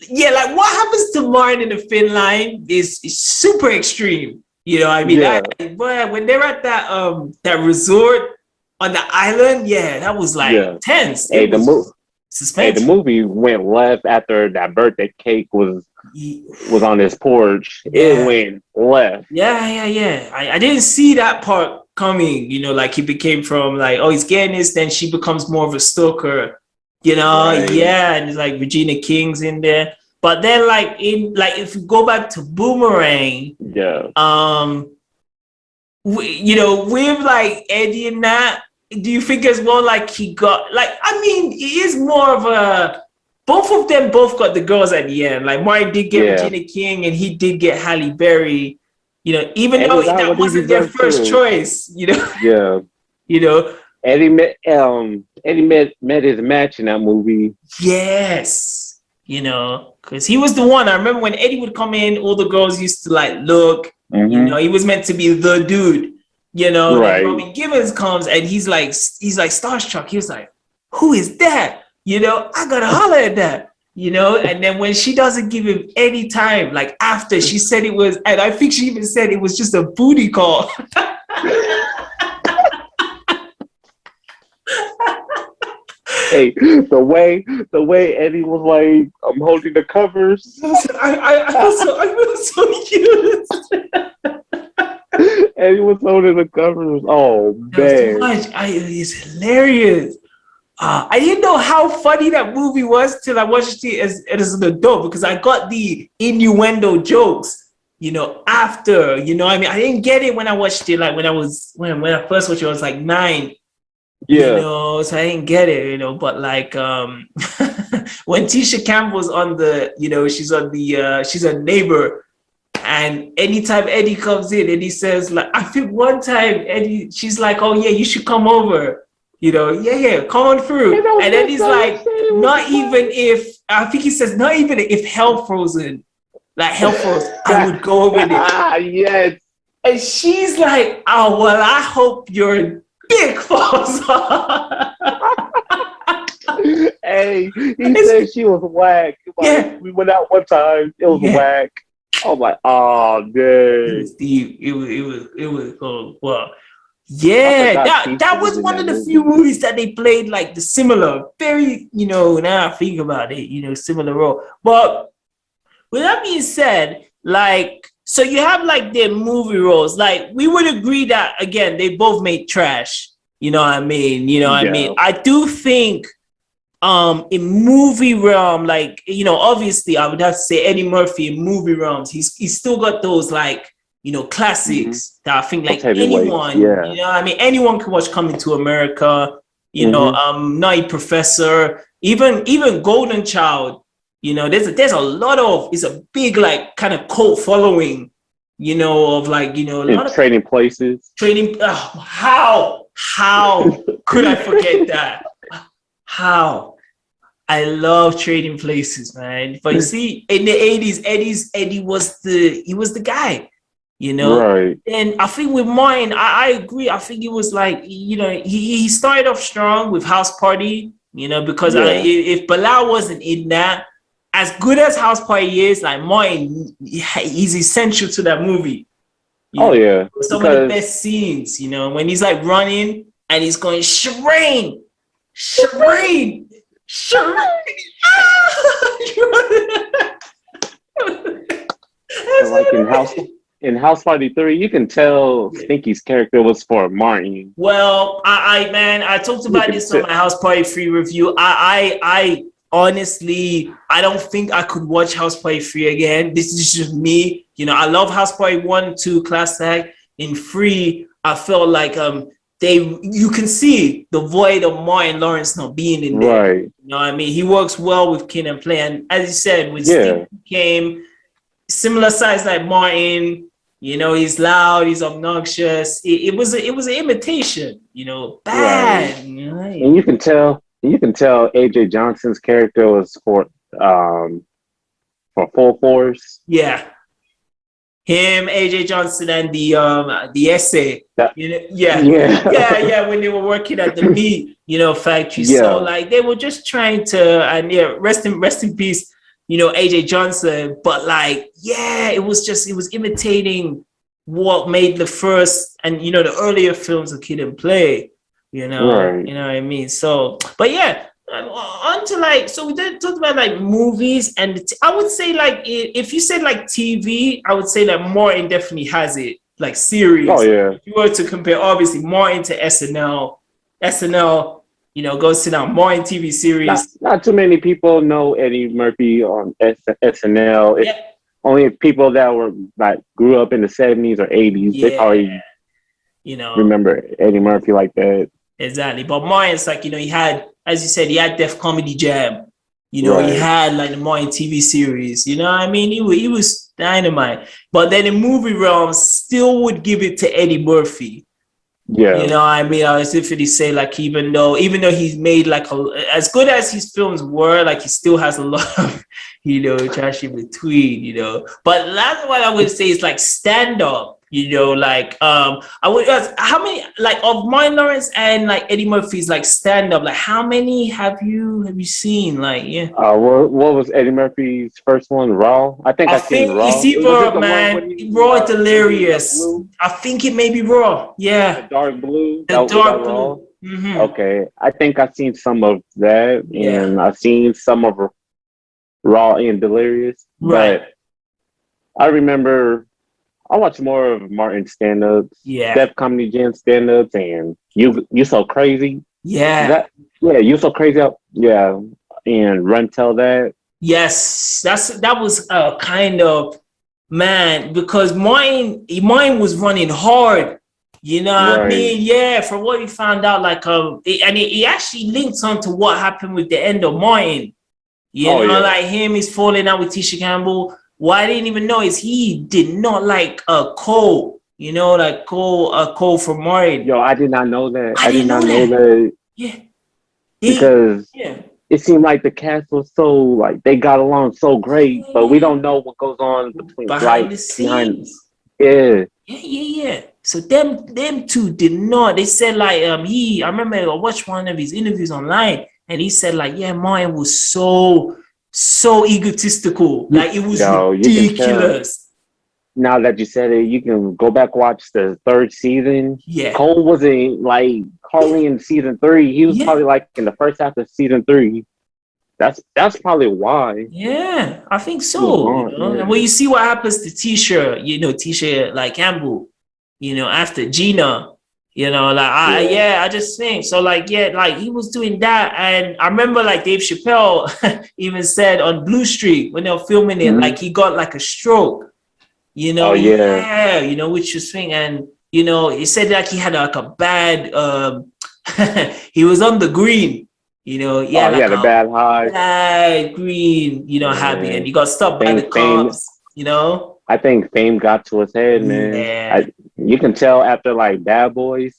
yeah, like what happens to Martin in the Fin line is super extreme. I mean, Yeah, boy, when they're at that resort on the island, yeah, that was like yeah. tense. Hey, It the mo- was the suspenseful. movie went left after that birthday cake was on his porch. It Yeah, went left. yeah. I didn't see that part coming. Like he became from like, oh, he's getting this, then she becomes more of a stalker. Right. Yeah, and it's like Regina King's in there. But then like if you go back to Boomerang, Yeah. with like Eddie and that, do you think as well like he got like I mean he is more of a both of them both got the girls at the end. Like Martin did get Yeah. Regina King and he did get Halle Berry, even though Eddie got that what he wasn't their deserved first too. choice, Yeah. you know. Eddie met his match in that movie. Yes, because he was the one. I remember when Eddie would come in, all the girls used to like look. Hmm. He was meant to be the dude. Then Right. Robin Givens comes and he's like starstruck. He was like, "Who is that?" I gotta holler at that. And then when she doesn't give him any time, like after she said it was, and I think she even said it was just a booty call. Hey, the way Eddie was like, I'm holding the covers. I feel so used. Eddie was holding the covers. Oh That was too man. much. It's hilarious. I didn't know how funny that movie was till I watched it as an adult because I got the innuendo jokes, after, I mean, I didn't get it when I watched it, like when I first watched it, I was like 9, Yeah. so I didn't get it, but like, when Tisha Campbell's on she's a neighbor. And anytime Eddie comes in and he says, like, I think one time Eddie, she's like, oh yeah, you should come over. Yeah, come on through. And I was And then just he's like, like, say it not even was if I think he says, not even if hell frozen, like hell froze, I funny. would go with it. Yes. And she's like, oh, well, I hope your dick falls off. Hey, he said she was whack. Yeah. Like, we went out one time. It was Yeah. whack. I was like, oh, It dang. was deep. It was, oh, well. I Yeah, forgot that Keisha was was in one that of the few movie. movies that they played like the similar, very, now I think about it, similar role. But with that being said, like, so you have like their movie roles. Like, we would agree that again, they both made trash. You know what I mean? You know what I mean? Yeah. I do think in movie realm, like, obviously I would have to say Eddie Murphy in movie realms, he's still got those like, Mm-hmm. classics that I think Those like heavyweights. anyone, Yeah. I mean, anyone can watch Coming to America, Mm-hmm. Night Professor, even Golden Child. There's a lot of, it's a big like kind of cult following, of like, a lot And of Trading Places. training. How could I forget that? How? I love Trading Places, man. But you see, in the 80s, Eddie was the guy, Right. And I think with mine, I agree. I think it was like, he started off strong with House Party, because Yeah. if Bilal wasn't in that, as good as House Party is, like mine, he's essential to that movie. Oh yeah. Some of the Because best scenes, when he's like running and he's going Shireen, Shireen, Shireen. like in House Party 3, you can tell Stinky's character was for Martin. Well, man, I talked You about can this on my House Party 3 review. I honestly, I don't think I could watch House Party 3 again. This is just me. I love House Party 1, 2, class tag. In 3, I felt like you can see the void of Martin Lawrence not being in there. Right. You know what I mean? He works well with Kid and Play. And as you said, when Yeah. Steve came, similar size like Martin, he's loud, he's obnoxious. It was an imitation, Right. bad. And you can tell AJ Johnson's character was for Full Force. Yeah. Him, AJ Johnson, and the essay. That, Yeah. yeah. Yeah, when they were working at the meat, factory. Yeah. So like they were just trying to, and yeah, rest in peace, AJ Johnson. But like, yeah, it was imitating what made the first and the earlier films of Kid and Play. Right. You know what I mean? So, but yeah, on to like, so we did talk about like movies, and I would say like, if you said like TV, I would say that Martin definitely has it, like series. Oh yeah. If you were to compare, obviously Martin to SNL, goes to now Martin TV series. Not too many people know Eddie Murphy on SNL. Yeah. Only people that were like grew up in the 70s or 80s, they probably remember Eddie Murphy like that. Exactly. But Martin's like, he had, as you said, he had Def Comedy Jam. He had like the Martin TV series. You know what I mean? He was dynamite. But then the movie realm still would give it to Eddie Murphy. Yeah. You know what I mean? I was definitely say like, even though he's made like as good as his films were, like he still has a lot of, trash in between, But that's what I would say is like stand up. Like I would ask how many like of Martin Lawrence and like Eddie Murphy's like stand up, like how many have you seen? Like what was Eddie Murphy's first one? Raw? I think I seen Raw. It's either, man, Raw Delirious. I think it may be Raw. Yeah. The dark blue. The dark blue. Mm-hmm. Okay. I think I've seen some of that, and I've seen some of Raw and Delirious. Right. But I remember I watch more of Martin's stand-ups, Def Comedy Jam stand-ups, and You So Crazy. Yeah. You So Crazy. Yeah, and Run Tell That. Yes, that was a kind of, man, because mine was running hard. You know what I mean? Yeah, from what we found out, like it actually links on to what happened with the end of Martin. Like him is falling out with Tisha Campbell. What I didn't even know is he did not like Cole. Like Cole from Martin. Yo, I did not know that. I did not know that. Yeah. Because it seemed like the cast was so like they got along so great, but we don't know what goes on behind the scenes. Yeah. Yeah. So them two did not. They said like I remember I watched one of his interviews online, and he said like, yeah, Martin was so egotistical, like it was Yo, you can tell. ridiculous. Now that you said it, you can go back watch the third season. Yeah, Cole wasn't like yeah, hardly in season three. He was yeah, probably like in the first half of season three. That's probably why yeah. I think he was so. gone. And Yeah. when you see what happens to Tisha, Tisha like Campbell, after Gina. Like Yeah. I just think so. Like like he was doing that, and I remember like Dave Chappelle even said on Blue Streak when they were filming it, Hmm. like he got like a stroke. Oh yeah. Yeah, which is thing, and he said like he had like a bad. He was on the green. He Oh, had he like had a a bad high. bad green, habit, and Man, he got I stopped by the think fame. cops. I think fame got to his head, man. Yeah, You can tell after like Bad Boys,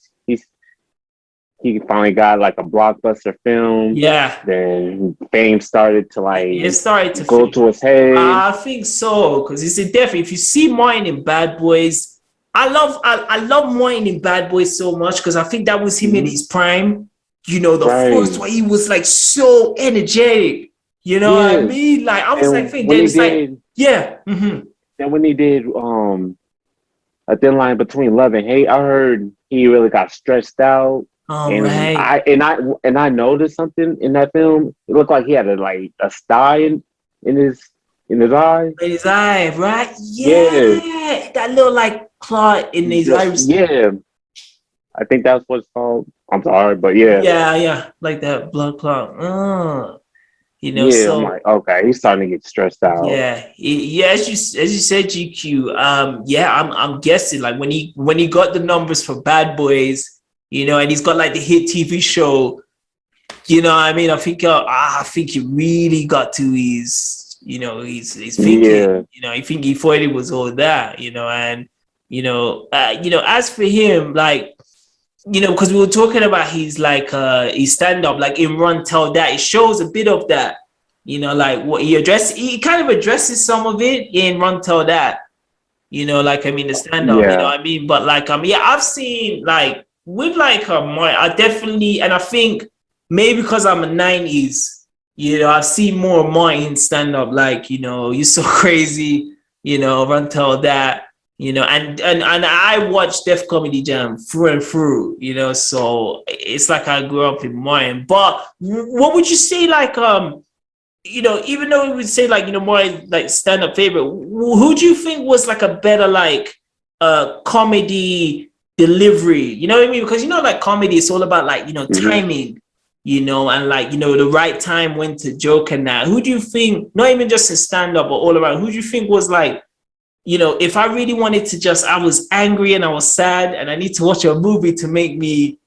he finally got like a blockbuster film. yeah. Then fame started to It like started to go feel. to his head. I think so because it's a definitely. If you see Martin in Bad Boys, I love Martin in Bad Boys so much because I think that was him in Mhm. his prime. The first Right. one he was like so energetic. You know what I Yeah. mean? Like I was like, And think when then he it's like, did, yeah, then when he did a thin line between love and hate, I heard he really got stressed out. all And right, I noticed something in that film. It looked like he had a sty in his eye. in his eye, right? Yeah, Yeah, that little like clot in his eyes. yeah. I think that's what it's called. I'm sorry, but yeah, Yeah, like that blood clot. yeah. I'm So like, okay, he's starting to get stressed out. yeah. As you said, GQ. Yeah, I'm guessing like when he got the numbers for Bad Boys, and he's got like the hit TV show. What I mean, I think he really got to his thinking. Yeah. I think he thought it was all that. And as for him, like because we were talking about his stand up, like in Run Tell That, it shows a bit of that. Like what he kind of addresses some of it in Run Tell That. Like I mean the stand up, Yeah. I mean, but like yeah, I've seen like with like I definitely, and I think maybe because I'm a '90s, I've seen more of Martin stand up, like you're so crazy, Run Tell That, and I watched Def Comedy Jam through and through, so it's like I grew up in Martin. But what would you say, like even though we would say like more like stand up favorite, who do you think was like a better like comedy delivery? You know what I mean? Because like comedy is all about like Hmm. timing, and like the right time when to joke and that. Who do you think? Not even just in stand up, but all around. Who do you think was like if I really wanted to I was angry and I was sad and I need to watch a movie to make me,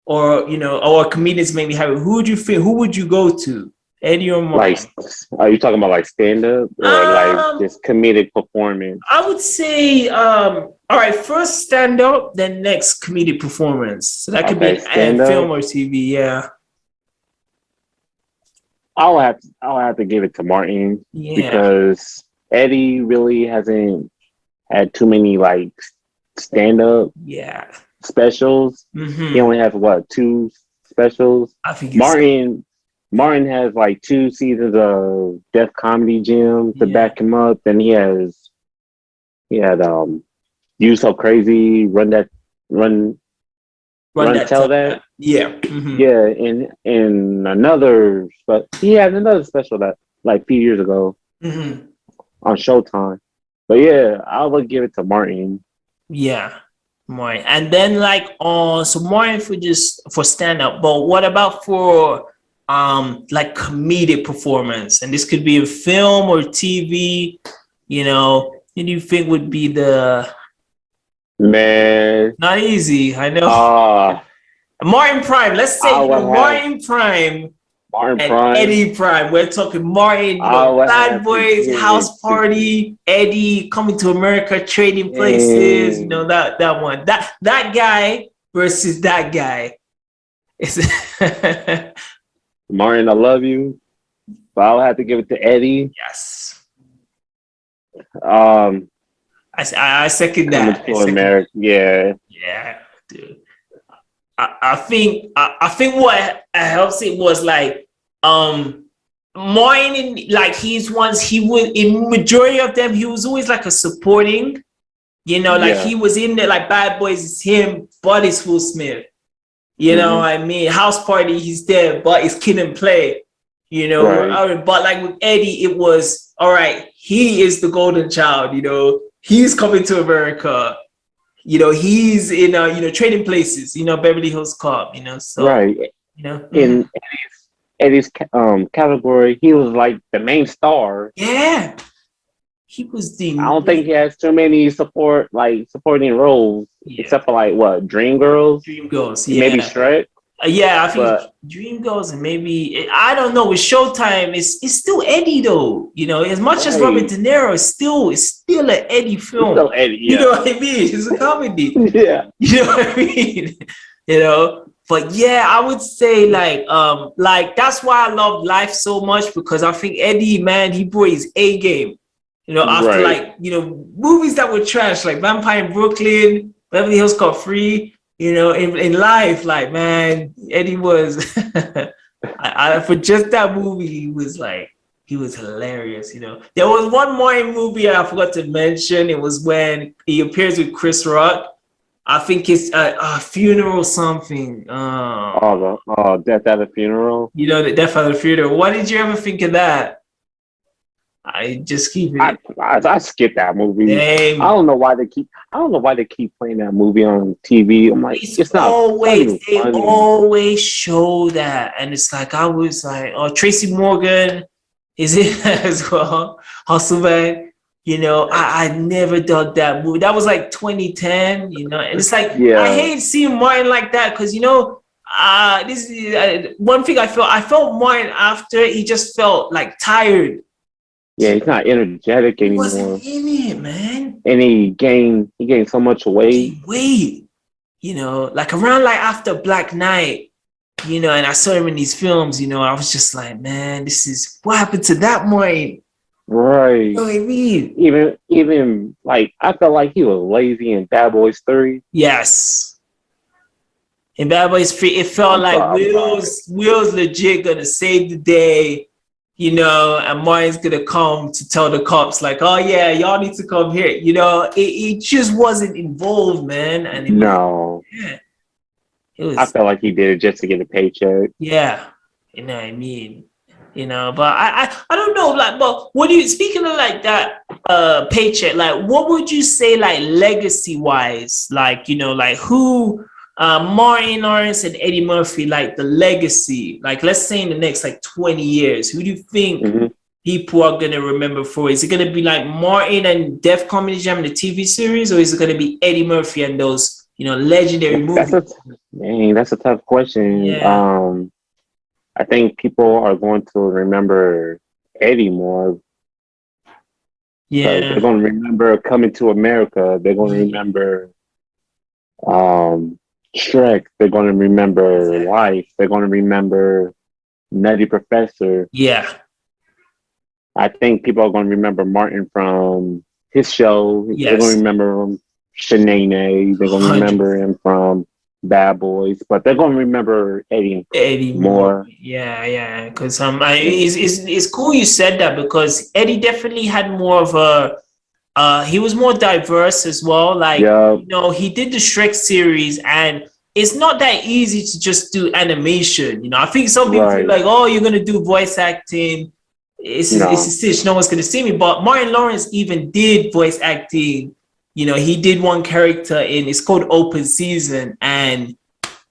or comedians make me happy. Who would you think? Who would you go to? Eddie or Like, mine? are you talking about like stand up or like Um, just comedic performance? I would say, all right, first stand up, then next comedic performance. So that could Okay, be stand film up. or TV. Yeah, I'll have to give it to Martin yeah, because Eddie really hasn't had too many like stand up yeah. specials. He Mm-hmm. only has what, two specials. I think it's Martin has like two seasons of Def Comedy Jam to yeah. back him up, and he had You So Crazy, Run Run Run that Tell tell That. that. Yeah. Mm-hmm. Yeah, in another, but he had another special that like a few years ago Mm-hmm. on Showtime. But yeah, I would give it to Martin. Yeah. More. And then like so more for just for stand up, but what about for like comedic performance? And this could be in film or TV, who do you think would be the Man, not easy? I know. uh Martin Prime. Let's say I would have Martin Prime Martin and Prime. Eddie Prime. We're talking Martin, I would Bad have to Boys, give it House to Party, Eddie coming to America, trading places. dang, That one. That guy versus that guy. It's Martin. I love you, but I would have to give it to Eddie. yes. Um, I second Coming that. I to second that. America. Yeah. Yeah, dude. I think what helps it was like Martin, like he's ones he would in majority of them he was always like a supporting, like Yeah. he was in there like Bad Boys is him, but it's Will Smith. You know Hmm. what I mean? House Party, he's there, but it's Kid and Play. Right. But like with Eddie, it was all right. He is the golden child. He's coming to America. He's in Trading Places. Beverly Hills Cop. So Right. mhm. In Eddie's category, he was like the main star. Yeah, he was I the don't think he has too many supporting roles, yeah except for like what Dreamgirls, Dream Girls. maybe Yeah, Shrek. yeah. I think But Dream Girls and maybe I don't know. With Showtime, it's still Eddie though. As much as Robert right, De Niro, it's still an Eddie it's film. still Eddie. You Yeah. know what I mean? It's a comedy. Yeah. You know what I mean? But yeah, I would say like that's why I love Life so much because I think Eddie, man, he brought his A game. After Right. like movies that were trash like Vampire in Brooklyn, Beverly Hills Cop 3. In Life, like man, Eddie was for just that movie, he was hilarious. There was one more movie I forgot to mention. It was when he appears with Chris Rock. I think it's a funeral something. Death at a Funeral. The Death of the Funeral. What did you ever think of that? I just keep I, it. I skipped that movie. I Same. don't know why they keep. I don't know why they keep playing that movie on TV. I'm like, It's it's not always even they funny. always show that, and it's like I was like, oh, Tracy Morgan is it as well? Hustleman. I never dug that movie. That was like 2010. And it's like I Yeah, hate seeing Martin like that because this is one thing I felt. I felt Martin after he just felt like tired. yeah, he's not energetic He wasn't anymore, in it, man. and he gained so much weight. Wait, like around like after Black Knight, and I saw him in these films, I was just like, man, this is what happened to that Martin. You know Right. what I mean? Even like I felt like he was lazy in Bad Boys 3. Yes. In Bad Boys Free, it felt like I'm sorry. Will's legit gonna save the day, and Martin's gonna come to tell the cops, like, oh yeah, y'all need to come here. It just wasn't involved, man. And it was No, yeah, it I was felt like he did it just to get a paycheck. yeah, you know what I mean. But I don't know, like, but what do you speaking of like that paycheck, like what would you say like legacy wise, like like who Martin Lawrence and Eddie Murphy, like the legacy, like let's say in the next like 20 years, who do you think Hmm. people are gonna remember for? Is it gonna be like Martin and Def Comedy Jam in the TV series, or is it gonna be Eddie Murphy and those legendary That's movies? a that's a tough question. Yeah, I think people are going to remember Eddie more because they're yeah, going to remember Coming to America. They're going to yeah, remember um, Shrek. They're going to remember exactly. Life. They're going to remember Nutty Professor. Yeah, I think people are going to remember Martin from his show. They're going to yes. remember him Shanae. They're going to 100. remember him from Bad Boys, but they're going to remember Eddie Eddie more. more. Yeah, yeah. Because it's cool you said that because Eddie definitely had more of a he was more diverse as well. Like, Yeah, he did the Shrek series and it's not that easy to just do animation. I think some people feel right. like, oh, you're gonna do voice acting. It's a No, stitch, no one's gonna see me. But Martin Lawrence even did voice acting. He did one character it's called Open Season, and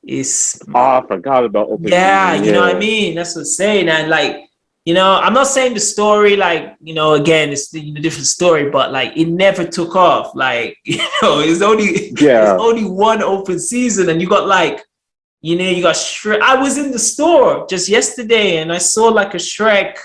it's oh, I forgot about open yeah, season. you know what I Yeah, mean? That's what I'm saying. And like, I'm not saying the story, like, again, it's a different story, but like it never took off. Like, it's yeah, only one open season, and you got like, you got Shrek. I was in the store just yesterday and I saw like a Shrek,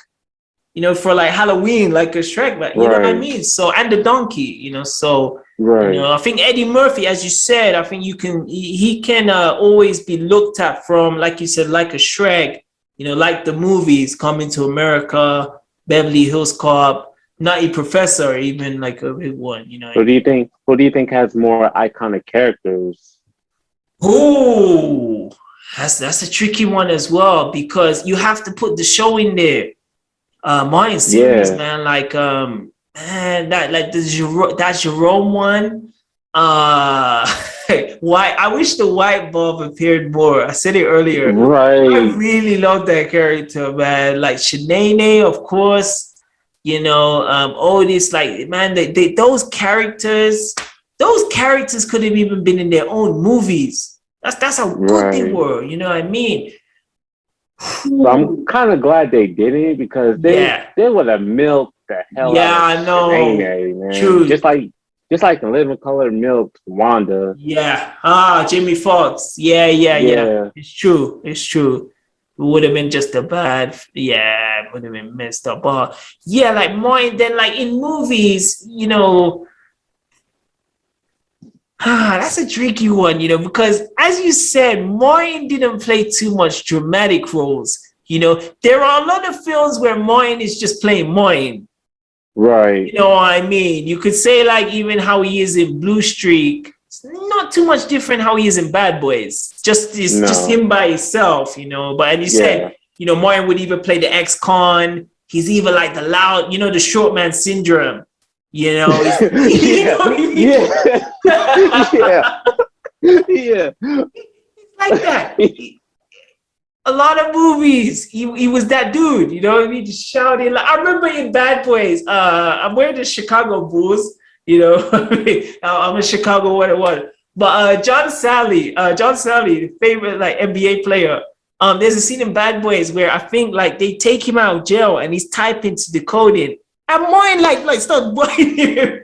for like Halloween, like a Shrek, but you know what I right, mean? So, and the donkey, so, right. I think Eddie Murphy, as you said, I think he can always be looked at from, like you said, like a Shrek, like the movies Coming to America, Beverly Hills Cop, Nutty Professor, even like a big one, you know what I Who do mean? you think? Who do you think has more iconic characters? Oh, that's a tricky one as well because you have to put the show in there. Martin series, Yeah, man, like man, that Jerome one. Uh why I wish the white bulb appeared more. I said it earlier. I right, really love that character, man. Like Shanae, of course, all this, like, man, those characters could have even been in their own movies. That's how good they right. were, you know what I mean? So I'm kind of glad they didn't because Yeah. they would have milked the hell out Yeah, of I know. Shanae, man. True. Just like the Living Color milked Wanda. Yeah. Ah, Jamie Foxx. Yeah, yeah, yeah. Yeah, It's true. It's true. It would have been just a bad, yeah, it would have been messed up. But yeah, like more than like in movies, that's a tricky one, because as you said, Maureen didn't play too much dramatic roles. There are a lot of films where Maureen is just playing Maureen. You right. know what I mean? You could say like even how he is in Blue Streak. It's not too much different how he is in Bad Boys. Just No, him by himself, But and you yeah, said, Maureen would either play the ex-con. He's either like the loud, the short man syndrome. He's you know yeah, what I mean? yeah, yeah, yeah. Like that. A lot of movies, he was that dude, you know what I mean? Just shouting. Like, I remember in Bad Boys, I'm wearing the Chicago Bulls, I'm a Chicago what. But John Sally, the favorite like NBA player. There's a scene in Bad Boys where I think like they take him out of jail and he's typing to the coding. And mine like start biting him.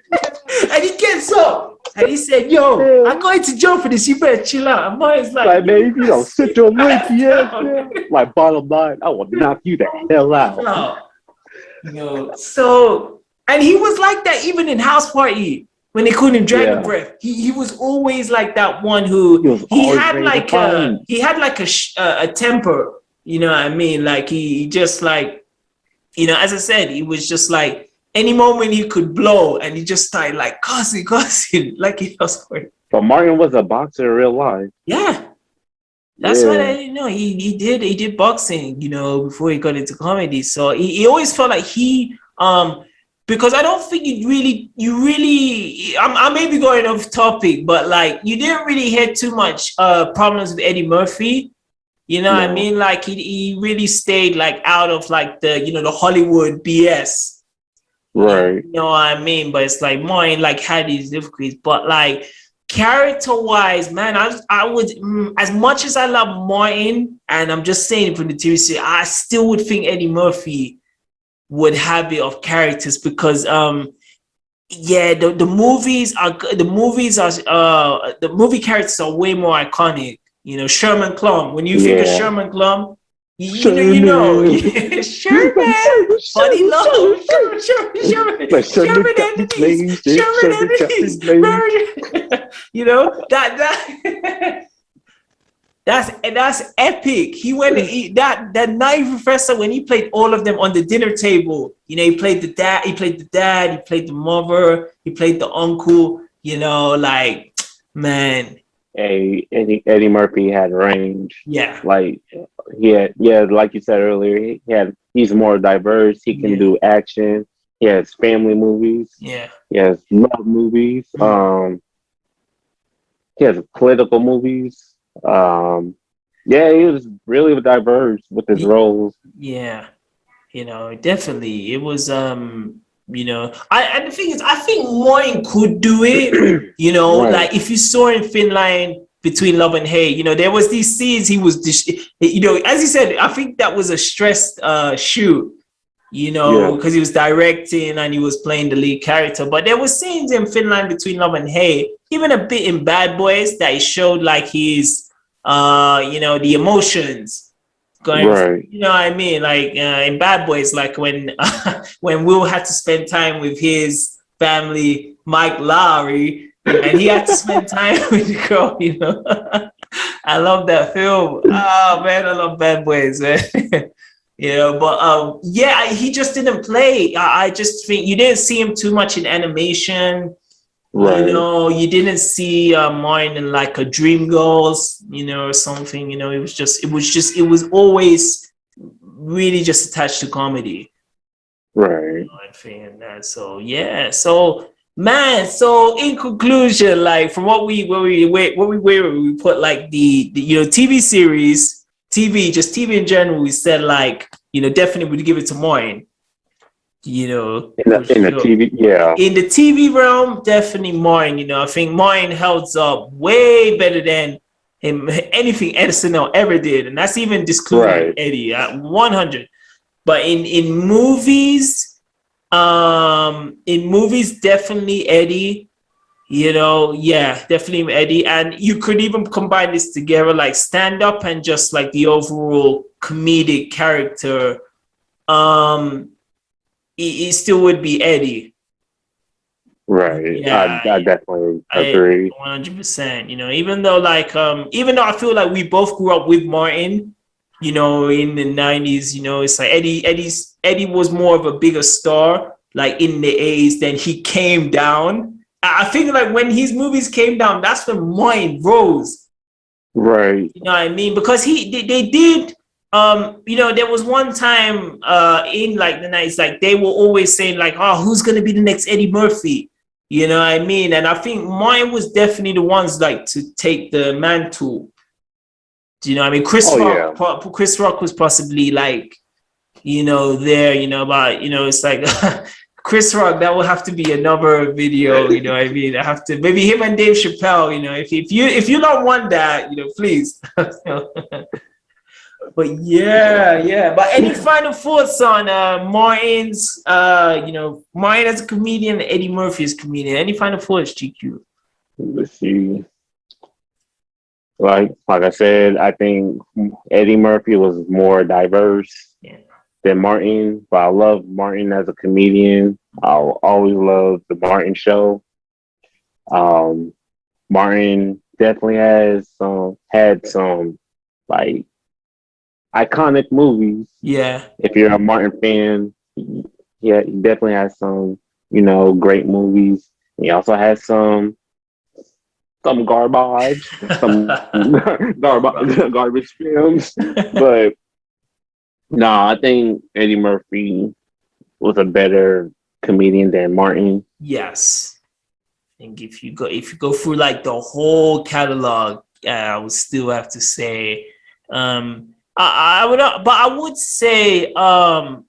And he gets up. And he said, yo, I'm going to jail for this. You better chill out. And mine's Like, like, man, if you don't sit your lanky ass down, like, bottom line, I will knock you the hell out. So, and he was like that even in House Party when they called him Dragon Yeah, Breath. He was always like that one he who was always ready to fight. he had like a temper. You know what I mean? Like he just like as I said, he was just like any moment he could blow, and he just started like cussing like he was for it. But Martin was a boxer in real life. Yeah, that's what I Yeah, didn't know. He did boxing, before he got into comedy. So he always felt like because I don't think I may be going off topic, but like you didn't really hear too much problems with Eddie Murphy. You know what I no, mean? Like he really stayed like out of like the Hollywood BS. right. You know what I mean? But it's like mine like had these difficulties, but like character wise, man, I would as much as I love Martin, and I'm just saying from the TV series, I still would think Eddie Murphy would have it of characters because yeah, the movies are the movie characters are way more iconic. Sherman Klum. When you think of Yeah. Sherman Klum, Sherman. Like, Sherman, buddy love, Sherman, like Sherman got his name, Sherman got his name. that that's epic. He went that night professor when he played all of them on the dinner table. He played the dad, he played the mother, he played the uncle. Like man, Hey, Eddie Murphy had range. yeah, Like like you said earlier, he's more diverse. He can yeah, do action. He has family movies. yeah. He has love movies. Mm. He has political movies. Yeah, he was really diverse with his roles. Yeah, definitely. It was I and the thing is I think Moyne could do it, Right. like if you saw in Finland between Love and Hate, there was these scenes he was as you said, I think that was a stressed shoot, Yeah. because he was directing and he was playing the lead character. But there were scenes in Finland between Love and Hate, even a bit in Bad Boys that he showed like his the emotions going, Right. you know what I mean? Like in Bad Boys, like when when Will had to spend time with his family, Mike Lowry, and he had to spend time with the girl, I love that film. Oh man, I love Bad Boys, man. Yeah, but yeah, he just didn't play. I just think you didn't see him too much in animation. You Right. know, you didn't see Martin in like a Dream Girls, you know, or something. You know, it was always really just attached to comedy. Right. I'm feeling that. So yeah. So man. So in conclusion, like from what we put like the you know TV series, TV in general. We said like you know definitely would give it to Martin. You know for In the sure. TV, yeah. In the TV realm, definitely Martin. You know I think Martin held up way better than him anything SNL ever did, and that's even discluding Right. Eddie at 100. But in movies definitely Eddie, you know, yeah, definitely Eddie. And you could even combine this together like stand up and just like the overall comedic character. um it still would be Eddie. Right. Yeah, I definitely I agree. 100%. You know, even though like even though I feel like we both grew up with Martin, you know, in the 90s, you know, it's like Eddie was more of a bigger star like in the 80s. Then he came down. I think like when his movies came down, that's when Martin rose. Right. You know what I mean? Because they did you know there was one time in like the nights like they were always saying like oh who's gonna be the next Eddie Murphy, you know what I mean? And I think mine was definitely the ones like to take the mantle. Do you know what I mean? Oh yeah. Chris Rock was possibly like you know there, you know, but you know it's like Chris Rock, that will have to be another video, you know what I mean? I have to maybe him and Dave Chappelle, you know, if you don't want that, you know, please. But yeah, yeah. But any final thoughts on Martin's you know, Martin as a comedian, Eddie Murphy as a comedian. Any final thoughts, GQ? Let's see. Like I said, I think Eddie Murphy was more diverse Yeah. than Martin, but I love Martin as a comedian. I'll always love the Martin show. Um, Martin definitely had some like iconic movies. Yeah. If you're a Martin fan, yeah, he definitely has some, you know, great movies. He also has some garbage, some garbage films. But no, I think Eddie Murphy was a better comedian than Martin. Yes. I think if you go through like the whole catalog, I would still have to say I would but I would say I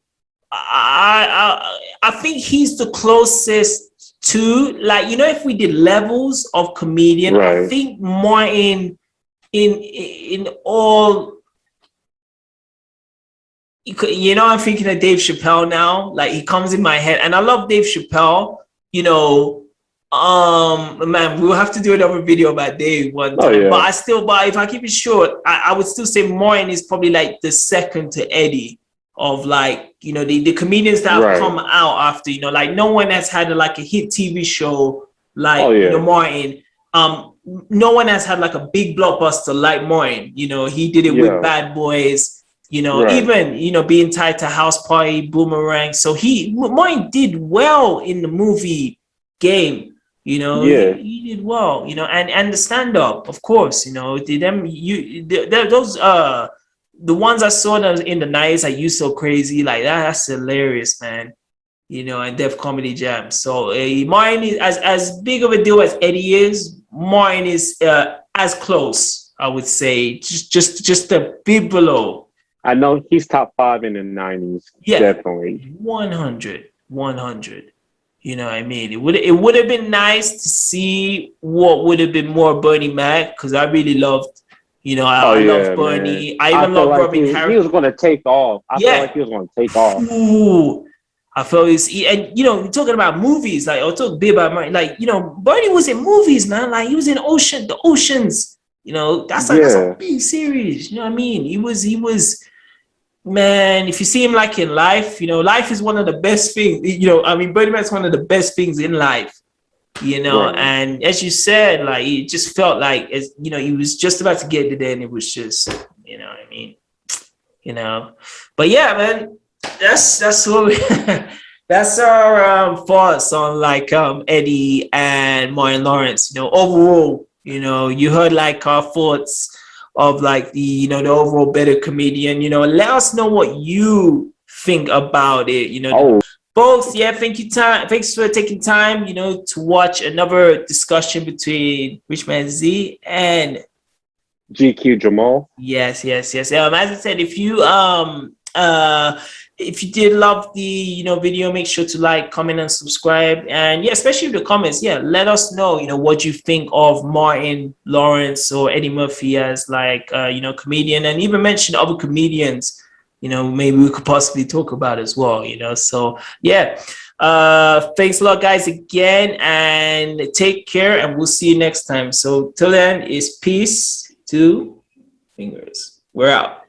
think he's the closest to like you know if we did levels of comedian, I Right. think Martin in all you know I'm thinking of Dave Chappelle now. Like he comes in my head, and I love Dave Chappelle. You know, man, we'll have to do another video about Dave one Oh time. yeah. But if I keep it short, I would still say Martin is probably like the second to Eddie of like you know the comedians that have Right. come out after you know like no one has had like a hit TV show Oh like you know yeah. Martin. No one has had like a big blockbuster like Martin. You know, he did it with Yeah. Bad Boys. You know, Right. even you know being tied to House Party, Boomerang. So Martin did well in the movie game. You know, Yeah. he did well. You know, and the stand up, of course. You know, did them those the ones I saw that in the nights like You So Crazy like that's hilarious, man. You know, and Def Comedy Jam. So Martin is as big of a deal as Eddie is. Martin is as close, I would say, just a bit below. I know he's top five in the '90s. Yeah, Definitely. 100, 100. You know what I mean? It would have been nice to see what would have been more Bernie Mac because I really loved, you know, Oh I love yeah, man. Bernie. I I even feel love like Robin he Harris. was gonna take off. I feel like Yeah. he was gonna take off. Ooh. I felt it's and you know, talking about movies, like I'll talk a bit about my like, you know, Bernie was in movies, man. Like he was in the Oceans, you know, that's a Yeah. big series. You know what I mean? He was man, if you see him like in life, you know, life is one of the best things. You know, I mean, Bernie Mac's one of the best things in life. You know, Right. and as you said, like it just felt like, as you know, he was just about to get to there, and it was just, you know, what I mean, you know. But yeah, man, that's what we, that's our thoughts on like Eddie and Martin Lawrence. You know, overall, you know, you heard like our thoughts of like the, you know, the overall better comedian. You know, let us know what you think about it. You know, Oh, both. Yeah, thanks for taking time, you know, to watch another discussion between RichManZ and GQ Jamaal. yes. As I said, if you did love the, you know, video, make sure to like, comment, and subscribe. And yeah, especially in the comments, yeah, let us know, you know, what you think of Martin Lawrence or Eddie Murphy as like you know, comedian, and even mention other comedians, you know, maybe we could possibly talk about as well, you know. So yeah. Thanks a lot, guys, again, and take care, and we'll see you next time. So till then, is peace to fingers. We're out.